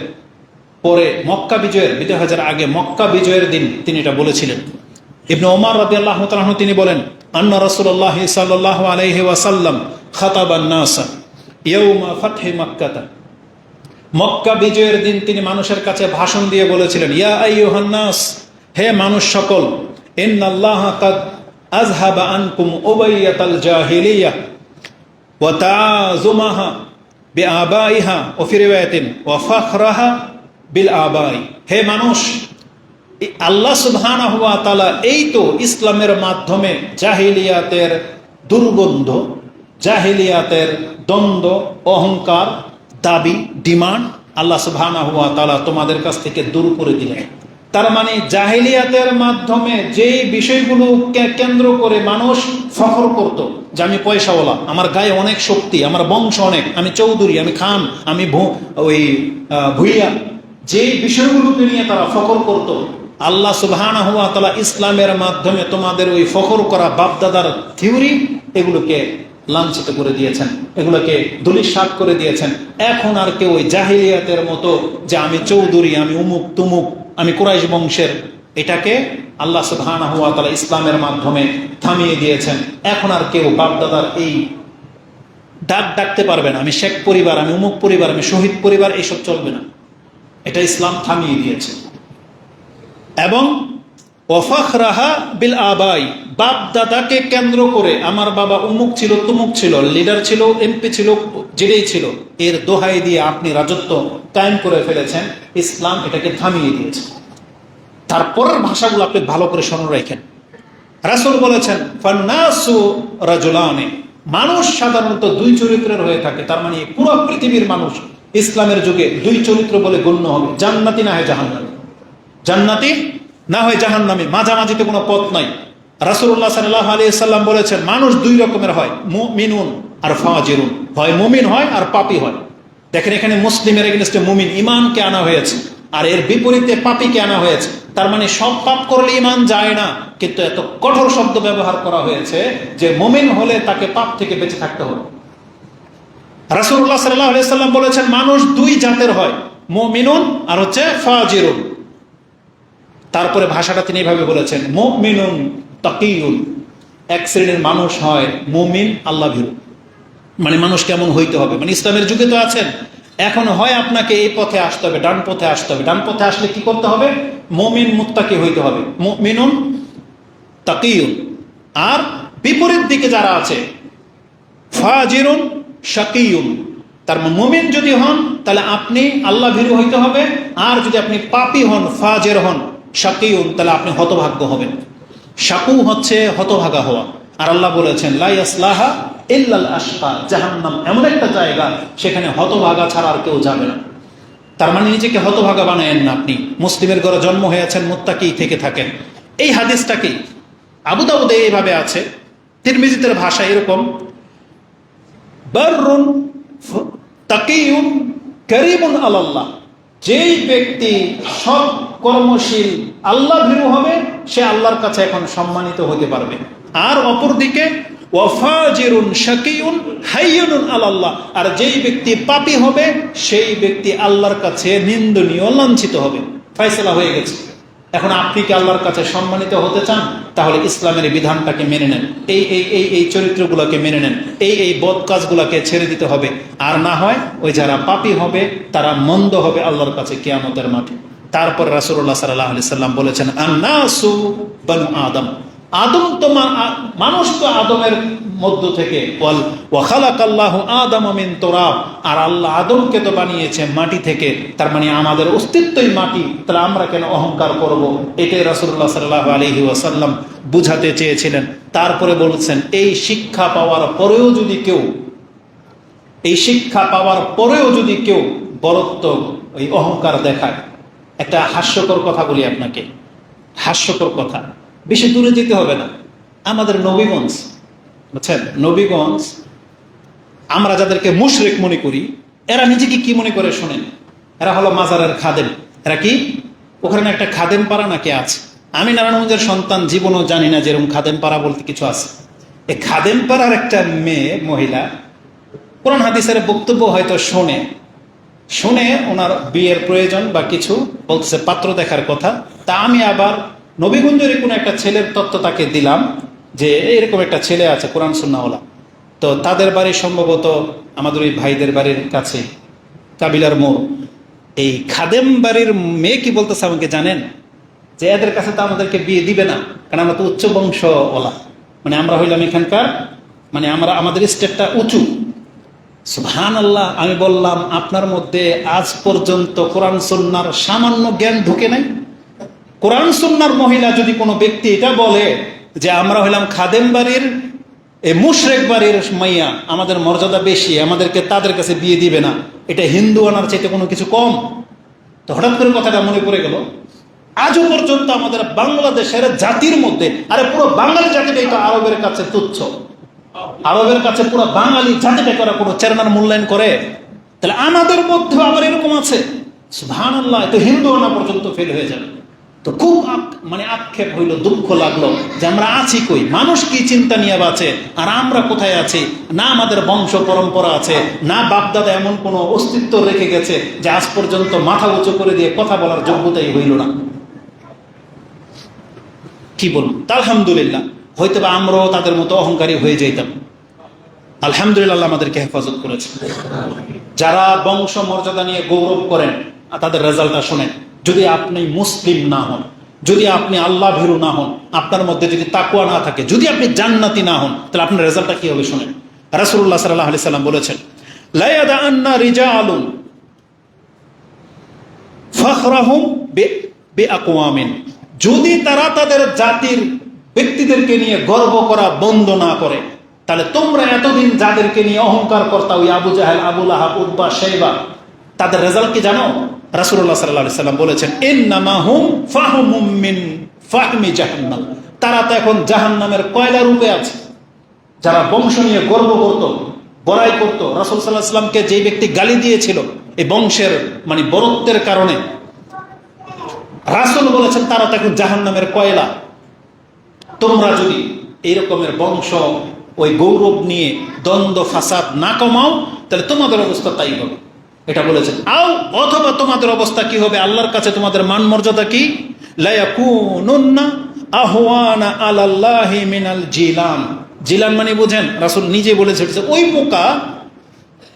পরে, মক্কা বিজয়ের, বিদায় হজের আগে মক্কা বিজয়ের দিন তিনি এটা বলেছিলেন। ইবনে ওমর রাদিয়াল্লাহু তাআলা আনহু তিনি বলেন আন্না রাসূলুল্লাহ সাল্লাল্লাহু আলাইহি ওয়াসাল্লাম খাতাবান নাস ইয়াউমা ফাতহি মক্কাহ, মক্কা বিজয়ের দিন তিনি মানুষের কাছে ভাষণ দিয়ে বলেছিলেন ইয়া আইয়ুহান নাস, হে মানুষ সকল, ইন্নাল্লাহা কাদ আযহাবা আনকুম উবাইয়াতাল জাহিলিয়াহ ওয়া তাযুমাহা বিআবাইহা ওয়া ফি রিওয়ায়াতিন ওয়া ফাখরাহা বিল আবাই। হে মানুষ, আল্লাহ সুবহানাহু ওয়া তাআলা এই তো ইসলামের মাধ্যমে জাহিলিয়াতের দুর্গন্ধ, জাহিলিয়াতের দ্বন্দ্ব, অহংকার, দাবি, ডিমান্ড আল্লাহ সুবহানাহু ওয়া তাআলা তোমাদের কাছ থেকে দূর করে দিলেন। তার মানে জাহিলিয়াতের মাধ্যমে যে বিষয়গুলোকে কেন্দ্র করে মানুষ ফখর করত যে আমি পয়সাওয়ালা, আমার গায়ে অনেক শক্তি, আমার বংশ অনেক, আমি চৌধুরী, আমি খান, আমি ভুইয়া, যে বিষয়গুলোকে নিয়ে তারা ফখর করত, আল্লাহ সুবহানাহু ওয়া তাআলা ইসলামের মাধ্যমে তোমাদের ওই ফখর করা বাপদাদার থিওরি এগুলোকে লাঞ্ছিত করে দিয়েছেন, এগুলোকে ধূলিসাৎ করে দিয়েছেন। এখন আর কেউ ওই জাহিলিয়াতের মতো যে আমি চৌধুরী, আমি উমুক তুমুক, আমি কুরাইশ বংশের, এটাকে আল্লাহ সুবহানাহু ওয়া তাআলা ইসলামের মাধ্যমে থামিয়ে দিয়েছেন। এখন আর কেউ বাপদাদার এই ডাকতে পারবে না, আমি শেখ পরিবার, আমি উমুক পরিবার, আমি শহীদ পরিবার, এইসব চলবে না, এটা ইসলাম থামিয়ে দিয়েছে। এবং ওয়াফাখরাহা বিল আবাই, বাপ দাদাকে কেন্দ্র করে, আমার বাবা উমুক ছিল তুমুক ছিল, লিডার ছিল, এমপি ছিল, যেটাই ছিল, এর দোহাই দিয়ে আপনি রাজত্ব কায়েম করে ফেলেছেন, ইসলাম এটাকে থামিয়ে দিয়েছে। তারপরের ভাষাগুলো আপনি ভালো করে স্মরণ রাখেন। রাসূল বলেছেন ফান্নাসু রাজুলানে, মানুষ সাধারণত দুই চরিত্রের হয়ে থাকে। তার মানে পুরো পৃথিবীর মানুষ ইসলামের যুগে দুই চরিত্র বলে গণ্য হবে, জান্নাতি না হয় জাহান্নামী। জান্নাতি না হয় জাহান্নামী, মাঝামাঝিতে কোনো পথ নাই। রাসূলুল্লাহ সাল্লাল্লাহু আলাইহি সাল্লাম বলেছেন মানুষ দুই রকমের হয়, মুমিনুন আর ফাজিরুন, হয় মুমিন হয় আর পাপী হয়। দেখেন এখানে মুসলিমের এগেইনস্টে মুমিন ঈমানকে আনা হয়েছে, আর এর বিপরীতে পাপীকে আনা হয়েছে। তার মানে সব পাপ করলে ঈমান যায় না, কিন্তু এত কঠোর শব্দ ব্যবহার করা হয়েছে যে মুমিন হলে তাকে পাপ থেকে বেঁচে থাকতে হবে। রাসূলুল্লাহ সাল্লাল্লাহু আলাইহি সাল্লাম বলেছেন মানুষ দুই জাতের হয়, মুমিনুন আর হচ্ছে ফাজিরুন। তারপরে ভাষাটা তিনি এইভাবে বলেছেন মুমিনুন তাকিয়ুন, এক শ্রেণীর মানুষ হয় মুমিন আল্লাহ ভীরু। মানে মানুষ কেমন হইতে হবে, মানে ইসলামের যুগে তো আছেন, এখন হয় আপনাকে এই পথে আসতে হবে, ডান পথে আসতে হবে। ডান পথে আসলে কি করতে হবে? মুমিন মুত্তাকি হইতে হবে, মুমিনুন তাকিয়ুন। আর বিপরীত দিকে যারা আছে ফাজিরুন শাকিয়ুন, তার মুমিন যদি হন তাহলে আপনি আল্লাহ ভীরু হইতে হবে, আর যদি আপনি পাপী হন, ফাজের হন, শাকিয়ুন, তাহলে আপনি হতভাগ্য হবেন। শাকু হচ্ছে হতভাগা হওয়া। আর আল্লাহ বলেছেন লা ইয়াসলাহা ইল্লাল আশকা, জাহান্নাম এমন একটা জায়গা সেখানে হতভাগা ছাড়া আর কেউ যাবে না। তার মানে নিজেকে হতভাগা বানায়েন না। আপনি মুসলিমের ঘরে জন্ম হয়েছেন, মুত্তাকি থেকে থাকেন। এই হাদিসটা কি আবু দাউদে এইভাবে আছে, তিরমিজিতে ভাষা এরকম বাররুন তাকিয়ুন কারীমুন আলাল্লাহ, যেই ব্যক্তি সৎ কর্মশীল আল্লাহ ভীরু হবে সে আল্লাহর কাছে এখন সম্মানিত হতে পারবে। আর অপরদিকে ওয়াফাজিরুন শাকিয়ুন হাইয়ুন আলাল্লাহ, আর যেই ব্যক্তি পাপী হবে সেই ব্যক্তি আল্লাহর কাছে নিন্দনীয়, লাঞ্ছিত হবে। ফয়সালা হয়ে গেছে। এখন আপনি কি আল্লাহর কাছে সম্মানিত হতে চান? তাহলে ইসলামের বিধানটাকে মেনে নেন, এই এই এই এই চরিত্রগুলোকে মেনে নেন, এই এই বদ কাজগুলোকে ছেড়ে দিতে হবে। আর না হয় ওই যারা পাপী হবে তারা মন্দ হবে আল্লাহর কাছে কিয়ামতের মাঠে। তারপর রাসূলুল্লাহ সাল্লাল্লাহু আলাইহি সাল্লাম বলেছেন আন্নাসু বানু আদম, আদম তো মানুষ তো আদমের মধ্য থেকে, ওয়া খালাকাল্লাহু আদামা মিন তুরাব, আর আল্লাহ আদমকে তো বানিয়েছে মাটি থেকে। তার মানে আমাদের অস্তিত্বই মাটি, তাহলে আমরা কেন অহংকার করব? এটাই রাসূলুল্লাহ সাল্লাল্লাহু আলাইহি ওয়াসাল্লাম বুঝাতে চেয়েছিলেন। তারপরে বলছেন এই শিক্ষা পাওয়ার পরেও যদি কেউ, এই শিক্ষা পাওয়ার পরেও যদি কেউ বরত্ব, ওই অহংকার দেখায়। একটা হাস্যকর কথা বলি আপনাকে, হাস্যকর কথা, বেশি দূরে যেতে হবে না। আমাদের নবীগঞ্জ, বুঝছেন, নবীগঞ্জ আমরা যাদেরকে মুশরিক মনে করি, এরা নিজেকে কি মনে করে শোনেন? এরা হলো মাজারের খাদেম। এরা কি? ওখানে একটা খাদেম পাড়া নাকি আছে। আমি নারায়ণগঞ্জের সন্তান, জীবনও জানি না যেরকম খাদেম পাড়া বলতে কিছু আছে। এই খাদেম পাড়ার একটা মেয়ে, মহিলা, কোরআন হাদিসের বক্তব্য হয়তো শুনে ওনার বিয়ের প্রয়োজন বা কিছু বলতেছে, পাত্র দেখার কথা। তা আমি আবার নবীগঞ্জের কোনো একটা ছেলের তত্ত্ব তাকে দিলাম যে এরকম একটা ছেলে আছে কোরআন সুন্নাহওয়ালা। তো তাদের বাড়ি সম্ভবত আমাদের ওই ভাইদের বাড়ির কাছে, কাবিলার মোড়। এই খাদেম বাড়ির মেয়ে কি বলতেছে আমাকে জানেন? যে এদের কাছে তো আমাদেরকে বিয়ে দিবে না, কারণ আমরা তো উচ্চ বংশওয়ালা, মানে আমরা হইলাম এখানকার, মানে আমাদের স্টেটটা উঁচু। সুবহানাল্লাহ। আমি বললাম আপনার মধ্যে আজ পর্যন্ত কোরআন সুন্নাহর সামান্য জ্ঞান ঢুকে নাই? কোরআন সুন্নাহর মহিলা যদি কোনো ব্যক্তি এটা বলে যে আমরা হইলাম খাদেম বাড়ির, এই মুশরিক বাড়ির মাইয়া, আমাদের মর্যাদা বেশি, আমাদেরকে তাদের কাছে বিয়ে দিবে না, এটা হিন্দু আনার চাইতে কোনো কিছু কম? তো হঠাৎ করে কথাটা মনে পড়ে গেল, আজও পর্যন্ত আমাদের বাংলাদেশের জাতির মধ্যে, আরে পুরো বাঙালি জাতিটাই তো আরবের কাছে তুচ্ছ। আরবের কাছে পুরো বাঙালি জাতিটাকে ওরা কোনো চেতনার মূল্যায়ন করে? তাহলে আমাদের মধ্যে আবার এরকম আছে। সুবহানাল্লাহ। তো হিন্দু আনা পর্যন্ত ফেল হয়ে যাবে। তো খুব মানে আক্ষেপ হইল, দুঃখ লাগলো যে আমরা আছি কই, মানুষ কি চিন্তা নিয়ে বাঁচে আর আমরা কোথায় আছি? না আমাদের বংশ পরম্পরা আছে, না বাপদাদা এমন কোনো অস্তিত্ব রেখে গেছে যে আজ পর্যন্ত মাথা উঁচু করে দিয়ে কথা বলার যোগ্যতাই হইল না। কি বলুন? আলহামদুলিল্লাহ, হয়তো বা আমরাও তাদের মতো অহংকারী হয়ে যাইতাম। আলহামদুলিল্লাহ আমাদেরকে হেফাজত করেছে। যারা বংশ মর্যাদা নিয়ে গৌরব করেন তাদের রেজাল্টটা শোনেন। যদি আপনি মুসলিম না হন, যদি আপনি আল্লাহ ভীরু না হন, আপনার মধ্যে যদি তাকওয়া না থাকে, যদি আপনি জান্নাতি না হন, তাহলে আপনার রেজাল্টটা কি হবে শোনেন। রাসূলুল্লাহ সাল্লাল্লাহু আলাইহি সাল্লাম বলেছেন লা ইয়াদাআন্না রিজালুন ফাখরাহুম বিআকওয়ামিন, যদি তারা তাদের জাতির ব্যক্তিদেরকে নিয়ে গর্ব করা বন্ধ না করে, তাহলে তোমরা এতদিন যাদেরকে নিয়ে অহংকার করতা, ওই আবু জাহেল, আবু লাহাব, উতবা, শাইবা, তাদের রেজাল্ট কি জানো? রাসূলুল্লাহ সাল্লাল্লাহু আলাইহি সাল্লাম বলেছেন, ইন্নামা হুম ফাহমুম মিন ফাহমি জাহান্নাম, তারা তো এখন জাহান্নামের কয়লা রূপে আছে। যারা বংশ নিয়ে গর্ব করত, বড়াই করত, রাসূল সাল্লাল্লাহু আলাইহি সাল্লামকে যে ব্যক্তি গালি দিয়েছিল এই বংশের মানে বরত্বের কারণে, রাসূল বলেছেন তারা তো এখন জাহান্নামের কয়লা। তোমরা যদি এই রকমের বংশ ওই গৌরব নিয়ে দ্বন্দ্ব ফাসাদ না কমাও, তাহলে তোমাদের অবস্থা তাই হবে, এটা বলেছেন। অথবা তোমাদের অবস্থা কি হবে, আল্লাহর কাছে তোমাদের মান মর্যাদা কি, লা ইয়াকুনুন্না আহওয়ানা আলাল্লাহি মিনাল জিলান। জিলান মানে বুঝেন, রাসূল নিজে বলেছেন ওই পোকা,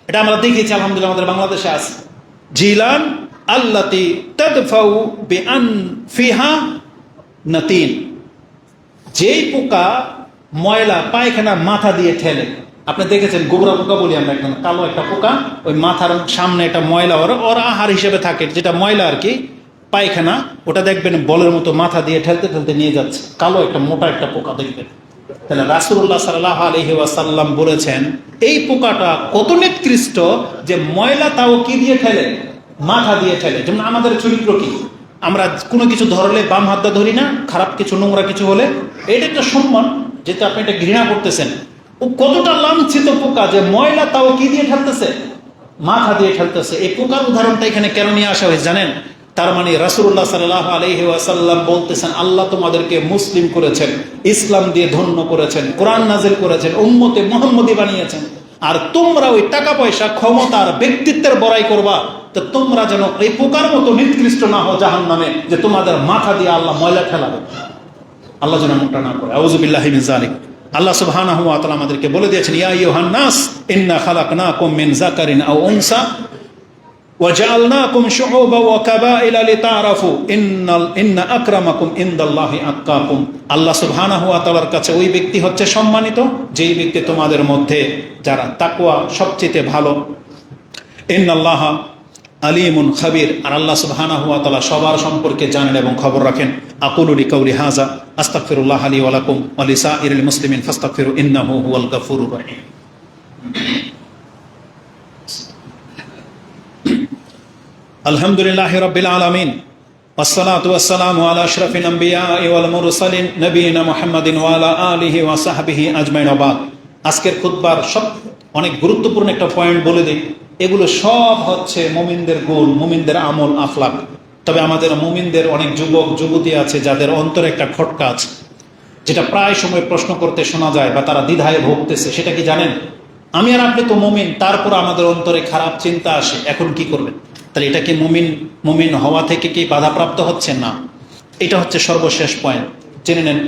এটা আমরা দেখেছি আলহামদুলিল্লাহ আমাদের বাংলাদেশে আছে। জিলান আল্লাতি তাদফাউ বিআনফিহা নাতিন, যেই পোকা ময়লা পায়খানা মাথা দিয়ে ঠেলে। আপনি দেখেছেন গোবরা পোকা বলি আমরা, একদম কালো একটা পোকা, ওই মাথার সামনে একটা ময়লা ওরা আহার হিসেবে থাকে, যেটা ময়লা আর কি, পায়খানা, ওটা দেখবেন বলের মতো মাথা দিয়ে ঠেলতে ঠেলতে নিয়ে যাচ্ছে, কালো একটা মোটা একটা পোকা দেখবেন। তাহলে রাসূলুল্লাহ সাল্লাল্লাহু আলাইহি ওয়াসাল্লাম বলেছেন এই পোকাটা কত নিকৃষ্ট যে ময়লা তাও কি দিয়ে ঠেলে, মাথা দিয়ে ঠেলে। যেমন আমাদের চরিত্র কি, আমরা কোনো কিছু ধরলে বাম হাতটা ধরি না, খারাপ কিছু নোংরা কিছু হলে, এটা একটা সম্মান, যেটা আপনি এটা ঘৃণা করতেছেন। ও কতটা লাঞ্ছিত পোকা যে ময়লা তাও কি দিয়ে ঠেলতেছে, মাথা দিয়ে ঠেলতেছে। এই পোকার উদাহরণটা এখানে কেন নিয়ে আসা হয়েছে জানেন? তার মানে রাসূলুল্লাহ সাল্লাল্লাহু আলাইহি ওয়াসাল্লাম বলতেছেন আল্লাহ তোমাদেরকে মুসলিম করেছেন, ইসলাম দিয়ে ধন্য করেছেন, কোরআন নাজিল করেছেন, উম্মতে মুহাম্মদী বানিয়েছেন, আর তোমরা ওই টাকা পয়সা ক্ষমতার ব্যক্তিত্বের বড়াই করবা, তো তোমরা যেন এই পোকার মতো নিকৃষ্ট না হও জাহান্নামে, যে তোমাদের মাথা দিয়ে আল্লাহ ময়লা ঠেলাবে। আল্লাহ যেন এমনটা না করে, আউযু বিল্লাহি মিন যালিক। আল্লাহ সুবহানাহু ওয়া তাআলা আমাদেরকে বলে দিয়েছেন, ইয়া আইয়ুহান নাস ইন্না খালাকনাকুম মিন যাকারিন আও উনসা وجعلناكم شعوبا وقبائل لتعارفوا ان اكرمكم عند الله اتقاكم। আল্লাহ সুবহানাহু ওয়া তাআলার কাছে ওই ব্যক্তি হচ্ছে সম্মানিত যেই ব্যক্তি তোমাদের মধ্যে যারা তাকওয়া সবচেয়ে ভালো। ইন্নাল্লাহা আলিমুন খাবীর, আর আল্লাহ সুবহানাহু ওয়া তাআলা সবার সম্পর্কে জানেন এবং খবর রাখেন। আকুলু লিকাউলি হাযা আস্তাগফিরুল্লাহ লি ওয়া লাকুম ওয়া লিসাইরিল মুসলিমিন ফাস্তাগফিরু ইন্নাহু হুয়াল গফুরুর রহিম। আলহামদুলিল্লাহি রাব্বিল আলামিন ওয়াসসালাতু ওয়াসসালামু আলা আশরাফিল আমবিয়াই ওয়াল মুরসালিন নবিয়িনা মুহাম্মাদিন ওয়া আলা আলিহি ওয়া সাহবিহি আজমাইন। ওয়া আজকের খুতবার সব অনেক গুরুত্বপূর্ণ একটা পয়েন্ট বলে দিই, এগুলো সব হচ্ছে মুমিনদের গুণ, মুমিনদের আমল আখলাক। তবে আমাদের মুমিনদের অনেক যুবক যুবতী আছে যাদের অন্তরে একটা খটকা আছে, যেটা প্রায় সময় প্রশ্ন করতে শোনা যায় বা তারা দ্বিধায় ভুগতেছে। সেটা কি জানেন? আমি আর আপনি তো মুমিন, তারপর আমাদের অন্তরে খারাপ চিন্তা আসে, এখন কি করবেন? তাহলে এটা কি মুমিন হওয়া থেকে কি বাধাপ্রাপ্ত হচ্ছে? না, এটা হচ্ছে সর্বশেষ পয়েন্ট। জেনে নেন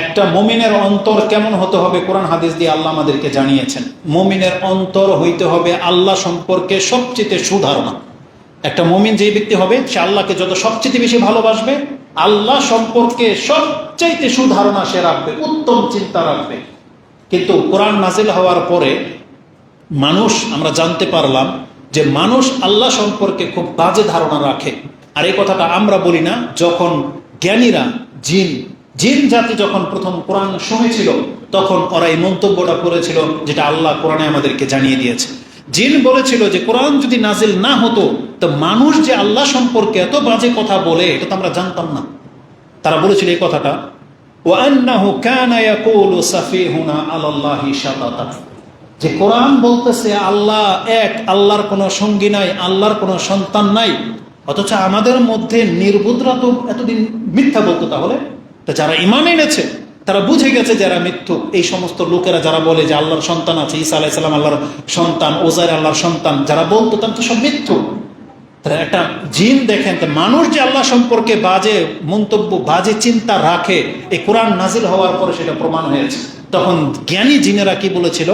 একটা মুমিনের অন্তর কেমন হতে হবে, কোরআন হাদিস দিয়ে আল্লাহ আমাদেরকে জানিয়েছেন। মুমিনের অন্তর হইতে হবে আল্লাহ সম্পর্কে সবচেয়ে সুধারণা। একটা মুমিন যেই ব্যক্তি হবে সে আল্লাহকে যত সবচেয়ে বেশি ভালোবাসবে, আল্লাহ সম্পর্কে সবচাইতে সুধারণা সে রাখবে, উত্তম চিন্তা রাখবে। কিন্তু কোরআন নাজিল হওয়ার পরে মানুষ, আমরা জানতে পারলাম যে মানুষ আল্লাহ সম্পর্কে খুব বাজে ধারণা রাখে। আর এই কথাটা আমরা বলি না, যখন জ্ঞানীরা জিন জাতি যখন প্রথম কোরআন শুনেছিল তখন ওরা এই মন্তব্যটা করেছিল, যেটা আল্লাহ কোরআনে আমাদেরকে জানিয়ে দিয়েছে। জিন বলেছিল যে কোরআন যদি নাজিল না হতো তো মানুষ যে আল্লাহ সম্পর্কে এত বাজে কথা বলে এটা তো আমরা জানতাম না। তারা বলেছিল এই কথাটা, ওয়া আন্নাহু কানা ইয়াকুলু সাফিহুনা আলাল্লাহি শাতাতা, যে কোরআন বলতেছে আল্লাহ এক, আল্লাহর কোনো সঙ্গী নাই, আল্লাহর কোনো সন্তান নাই, অথচ আমাদের মধ্যে নির্বুধরা তো এতদিন মিথ্যা বলতো। তাহলে তো যারা ঈমান এনেছে তারা বুঝে গেছে যারা মিথ্যুক, এই সমস্ত লোকেরা যারা বলে যে আল্লাহর সন্তান আছে, ঈসা আলাইহিস সালাম আল্লাহর সন্তান, ওজাইর আল্লাহর সন্তান, যারা বলতো তারা তো সব মিথ্যুক। তারা একটা জিন দেখেন, তো মানুষ যে আল্লাহ সম্পর্কে বাজে মন্তব্য, বাজে চিন্তা রাখে, এই কোরআন নাজিল হওয়ার পরে সেটা প্রমাণ হয়েছে। তখন জ্ঞানী জিনেরা কি বলেছিল,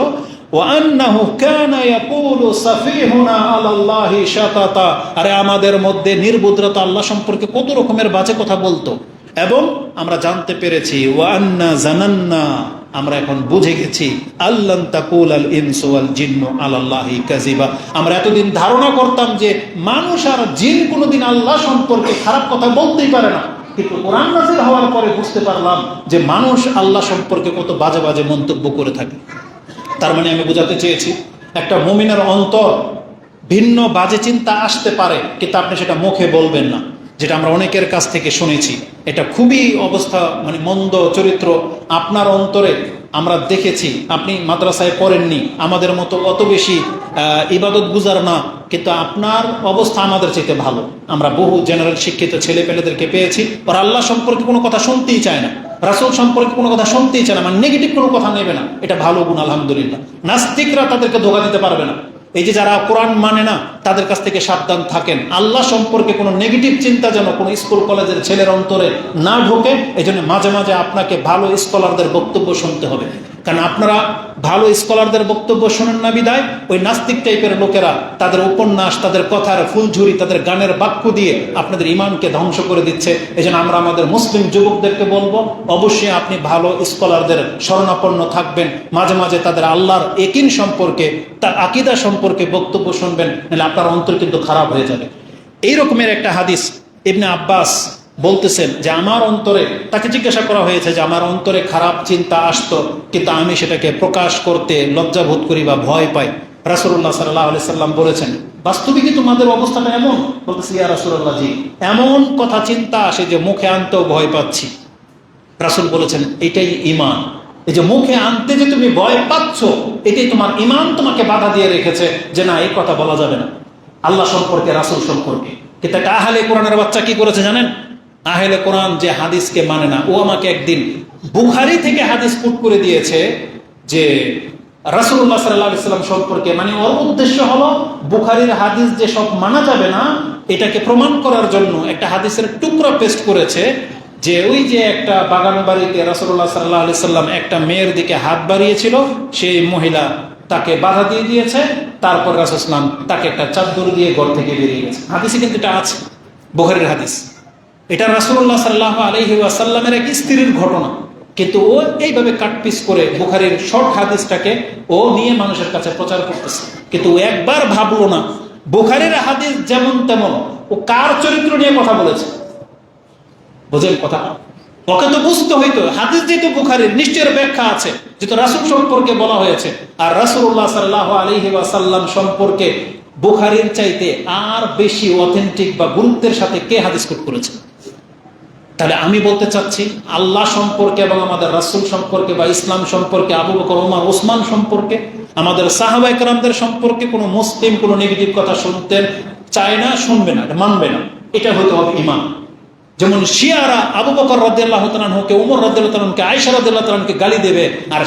ওয়ান্নাহু কানা ইয়াকুলু সাফিহুনা আলাল্লাহি শাতাতা, আরে আমাদের মধ্যে নির্বুদ্রতা আল্লাহ সম্পর্কে কত রকমের বাজে কথা বলতো। এবং আমরা জানতে পেরেছি ওয়ান্না জানান্না আমরা এখন বুঝে গেছি আল্লান তাকুল আল ইনসু ওয়াল জিন্নু আলাল্লাহি কাযিবা। আমরা এতদিন ধারণা করতাম যে মানুষ আর জিন কোনোদিন আল্লাহ সম্পর্কে খারাপ কথা বলতেই পারে না, কিন্তু কোরআন নাযিল হওয়ার পরে বুঝতে পারলাম যে মানুষ আল্লাহ সম্পর্কে কত বাজে বাজে মন্তব্য করে থাকে। তার মানে আমি বোঝাতে চেয়েছি একটা মুমিনের অন্তর ভিন্ন বাজে চিন্তা আসতে পারে, কিন্তু আপনি সেটা মুখে বলবেন না, যেটা আমরা অনেকের কাছ থেকে শুনেছি। এটা খুবই অবস্থা মানে মন্দ চরিত্র আপনার অন্তরে আমরা দেখেছি। আপনি মাদ্রাসায় পড়েননি, আমাদের মতো অত বেশি ইবাদত গুজার না, কিন্তু আপনার অবস্থা আমাদের চাইতে ভালো। আমরা বহু জেনারেল শিক্ষিত ছেলে পেলেদেরকে পেয়েছি, ওরা আল্লাহ সম্পর্কে কোনো কথা শুনতেই চায় না, রাসূল সম্পর্কে কোনো কথা শুনতেই চায় না, মানে নেগেটিভ কোনো কথা নেবে না। এটা ভালো গুণ, আলহামদুলিল্লাহ। নাস্তিকরা তাদেরকে ধোঁকা দিতে পারবে না। এই যে যারা কোরআন মানে না, তাদের কাছ থেকে সাবধান থাকেন। আল্লাহ সম্পর্কে কোনো নেগেটিভ চিন্তা যেন কোনো স্কুল কলেজের ছেলের অন্তরে না ঢোকে। এই জন্য মাঝে মাঝে আপনাকে ভালো স্কলারদের বক্তব্য শুনতে হবে, কারণ আপনারা ভালো স্কলারদের বক্তব্য শোনেন না বিদায় ওই নাস্তিক টাইপের লোকেরা তাদের উপন্যাস, তাদের কথার ফুলঝুরি, তাদের গানের বাক্য দিয়ে আপনাদের ইমানকে ধ্বংস করে দিচ্ছে। এই জন্য আমরা আমাদের মুসলিম যুবকদেরকে বলবো, অবশ্যই আপনি ভালো স্কলারদের শরণাপন্ন থাকবেন, মাঝে মাঝে তাদের আল্লাহর একিন সম্পর্কে, তার আকীদা সম্পর্কে বক্তব্য শুনবেন, নাহলে আপনার অন্তর কিন্তু খারাপ হয়ে যাবে। এই রকমের একটা হাদিস ইবনে আব্বাস বলতেছেন যে আমার অন্তরে, তাকে জিজ্ঞাসা করা হয়েছে যে আমার অন্তরে খারাপ চিন্তা আসতো, কিন্তু আমি সেটাকে প্রকাশ করতে লজ্জাবোধ করি বা ভয় পাই। রাসূলুল্লাহ সাল্লাল্লাহু আলাইহি সাল্লাম বলেছেন, বাস্তবিক কি তোমাদের অবস্থাটা এমন? বলতেছি, ইয়া রাসূলুল্লাহ, জি, এমন কথা চিন্তা আসে যে মুখে আনতেও ভয় পাচ্ছি। রাসূল বলেছেন, এটাই ঈমান। এই যে মুখে আনতে যে তুমি ভয় পাচ্ছ, এটাই তোমার ঈমান তোমাকে বাধা দিয়ে রেখেছে যে না, এই কথা বলা যাবে না আল্লাহ সম্পর্কে, রাসূল সম্পর্কে। কিন্তু একটা আহলে কোরআনের বাচ্চা কি করেছে জানেন? আহলে কোরআন যে হাদিসকে মানে না, ও আমাকে একদিন বুখারী থেকে হাদিস কোট করে দিয়েছে যে রাসূলুল্লাহ সাল্লাল্লাহু আলাইহি ওয়াসাল্লাম সম্পর্কে, মানে ওর উদ্দেশ্য হলো বুখারীর হাদিস যে সব মানা যাবে না, এটাকে প্রমাণ করার জন্য একটা হাদিসের টুকরা পেস্ট করেছে যে ওই যে একটা বাগান বাড়িতে রাসূলুল্লাহ সাল্লাল্লাহু আলাইহি ওয়াসাল্লাম একটা মেয়ের দিকে হাত বাড়িয়েছিল, সেই মহিলা তাকে বাধা দিয়ে দিয়েছে, তারপর রাসূল সাল্লাল্লাহু আলাইহি ওয়াসাল্লাম তাকে একটা চাদর দিয়ে ঘর থেকে বেরিয়ে গেছে। হাদিসে কিন্তু এটা আছে, বুখারীর হাদিস। এটা রাসূলুল্লাহ সাল্লাল্লাহু আলাইহি ওয়াসাল্লামের এক স্ত্রীর ঘটনা, কিন্তু ও এইভাবে কাটপিস করে বুখারীর শর্ট হাদিসটাকে ও নিয়ে মানুষের কাছে প্রচার করতেছে। কিন্তু ও একবার ভাবলো না বুখারীর হাদিস যেমন তেমন ও কার চরিত্র নিয়ে কথা বলেছে। বুঝেন কথা? ওকে তো বুঝতে হইতো হাদিস যেহেতু বুখারীর, নিশ্চয়ের ব্যাখ্যা আছে, যেহেতু রাসূল সম্পর্কে বলা হয়েছে। আর রাসূলুল্লাহ সাল্লাল্লাহু আলাইহি ওয়াসাল্লাম সম্পর্কে বুখারীর চাইতে আর বেশি অথেন্টিক বা গুরুত্বের সাথে কে হাদিস কোট করেছে? তাহলে আমি বলতে চাচ্ছি, আল্লাহ সম্পর্কে এবং আমাদের রাসূল সম্পর্কে বা ইসলাম সম্পর্কে, আবু বকর, ওমর, ওসমান সম্পর্কে, আমাদের সাহাবায়ে কেরামদের সম্পর্কে কোনো মুসলিম কোনো নেগেটিভ কথা শুনতে চায় না, শুনবে না, মানবে না। এটা হতে হবে ঈমান। যেমন শিয়ারা আবু বকর রাদিয়াল্লাহু তাআলা আনহুকে, ওমর রাদিয়াল্লাহু তাআলা আনহুকে, আয়েশা রাদিয়াল্লাহু তাআলা আনহুকে গালি দেবে, আর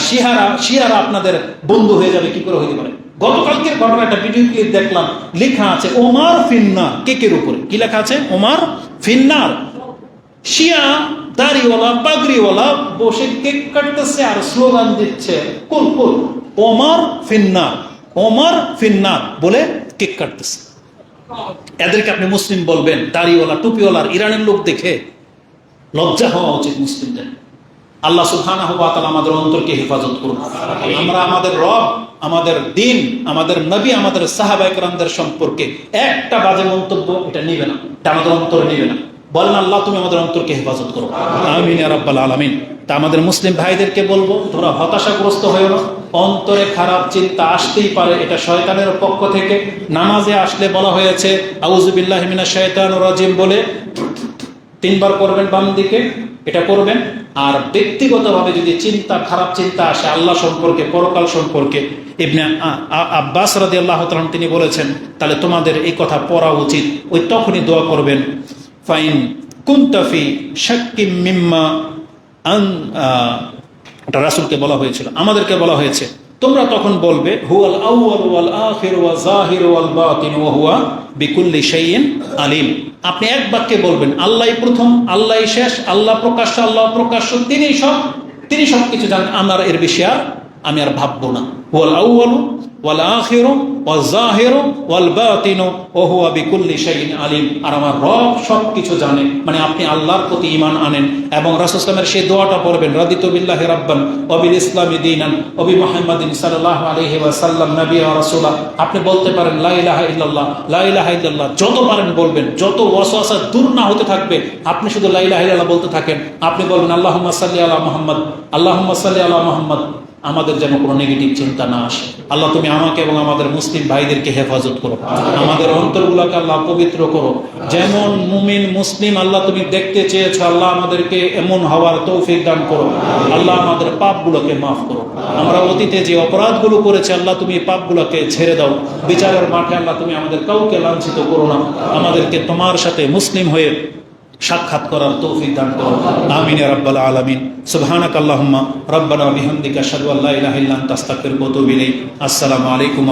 শিয়ারা আপনাদের বন্ধু হয়ে যাবে, কি করে হতে পারে? গতকালকের ঘটনা একটা ভিডিও ক্লিপ দেখলাম, লেখা আছে ওমর ফিন্নার, কেকের উপরে কি লেখা আছে? ওমর ফিন্নার। শিয়া দাড়িওয়ালা পাগড়িওয়ালা বসে কেক কাটতেছে আর স্লোগান দিচ্ছে, কুল কুল ওমর ফিন্নার, ওমর ফিন্নার বলে কেক কাটতেছে। এদেরকে আপনি মুসলিম বলবেন? দাড়িওয়ালা টুপিওয়ালার ইরানের লোক দেখে লজ্জা হওয়া উচিত মুসলিমদের। আল্লাহ সুবহানাহু ওয়া তাআলা আমাদের অন্তরকে হেফাজত করুন। আমরা আমাদের রব, আমাদের দ্বীন, আমাদের নবী, আমাদের সাহাবায়ে কেরামদের সম্পর্কে একটা বাজে মন্তব্য এটা নিবে না, এটা আমাদের অন্তরে নিবে না। বলেন আল্লাহ তুমি আমাদের অন্তরকে হেফাজত করো, আমিন ইয়া রাব্বাল আলামিন। তা আমাদের মুসলিম ভাইদেরকে বলবো, তোমরা হতাশাগ্রস্ত হয়েও না। অন্তরে খারাপ চিন্তা আসতেই পারে, এটা শয়তানের পক্ষ থেকে। নামাজে আসলে বলা হয়েছে আউযু বিল্লাহি মিনাশ শাইতানির রাজিম বলে 3 বার করবেন বাম দিকে, এটা করবেন। আর ব্যক্তিগতভাবে যদি চিন্তা, খারাপ চিন্তা আসে আল্লাহ সম্পর্কে, পরকাল সম্পর্কে, ইবনে আব্বাস রাদিয়াল্লাহু তাআলা তিনি বলেছেন, তাহলে তোমাদের এই কথা পড়া উচিত। ওই তখনই দোয়া করবেন, ফাইন কুনতা ফি শাক্কিম মিম্মা আন, এটা রাসূলকে বলা হয়েছিল, আমাদেরকে বলা হয়েছে, তোমরা তখন বলবে হুয়াল আউয়াল ওয়াল আখির ওয়া যাহির ওয়াল বাতিন ওয়া হুয়া বিকুল্লি শাইইন আলিম। আপনি এক বাক্যে বলবেন আল্লাহই প্রথম, আল্লাহই শেষ, আল্লাহ প্রকাশ্য, আল্লাহ প্রকাশ্য, তিনি সব, তিনি সবকিছু জানেন, আমার এর বেশি আর আমি আর ভাববো না। হুয়াল আউয়ালু ওয়াল আখিরু ওয়াল যাহিরু ওয়াল বাতিনু ওয়া হুয়া বিকুল্লি শাইইন আলিম। আর আমার রব সবকিছু জানে, মানে আপনি আল্লাহর প্রতি ঈমান আনেন এবং রাসূল সাল্লাল্লাহু আলাইহি ওয়াসাল্লামের সেই দোয়াটা পড়বেন, রাদিতু বিল্লাহি রাব্বান ওয়া বিল ইসলামি দীনান ওয়া বি মুহাম্মাদিন সাল্লাল্লাহু আলাইহি ওয়াসাল্লাম নাবিয়্যা ওয়া রাসূলা। আপনি বলতে পারেন লা ইলাহা ইল্লাল্লাহ, লা ইলাহা ইল্লাল্লাহ, যত পারেন বলবেন, যত ওয়াসওয়াসা দূর না হতে থাকবে আপনি শুধু লা ইলাহা ইল্লাল্লাহ বলতে থাকেন। আপনি বলবেন আল্লাহুম্মা সাল্লি আলা মুহাম্মদ, আল্লাহুম্মা সাল্লি আলা মুহাম্মদ। আমাদের যেন কোনো নেগেটিভ চিন্তা না আসে। আল্লাহ তুমি আমাকে এবং আমাদের মুসলিম ভাইদেরকে হেফাজত করো, আমাদের অন্তরগুলোকে আল্লাহ পবিত্র করো। যেমন মুমিন মুসলিম আল্লাহ তুমি দেখতে চেয়েছো, আল্লাহ আমাদেরকে এমন হওয়ার তৌফিক দান করো। আল্লাহ আমাদের পাপগুলোকে মাফ করো। আমরা অতীতে যে অপরাধগুলো করেছি আল্লাহ তুমি এই পাপগুলোকে ছেড়ে দাও। বিচারের মাঠে আল্লাহ তুমি আমাদের কাউকে লাঞ্ছিত করো না। আমাদেরকে তোমার সাথে মুসলিম হয়ে সাক্ষাৎ করার তৌফিক দান করো। আমিন ইয়া রাব্বাল আলামিন। সুবহানাকা আল্লাহুম্মা রাব্বানা ওয়া বিহামদিকা আশহাদু আল্লা ইলাহা ইল্লা আনতা আস্তাগফিরুকা ওয়া আতুবু ইলাইক। আসসালামু আলাইকুম।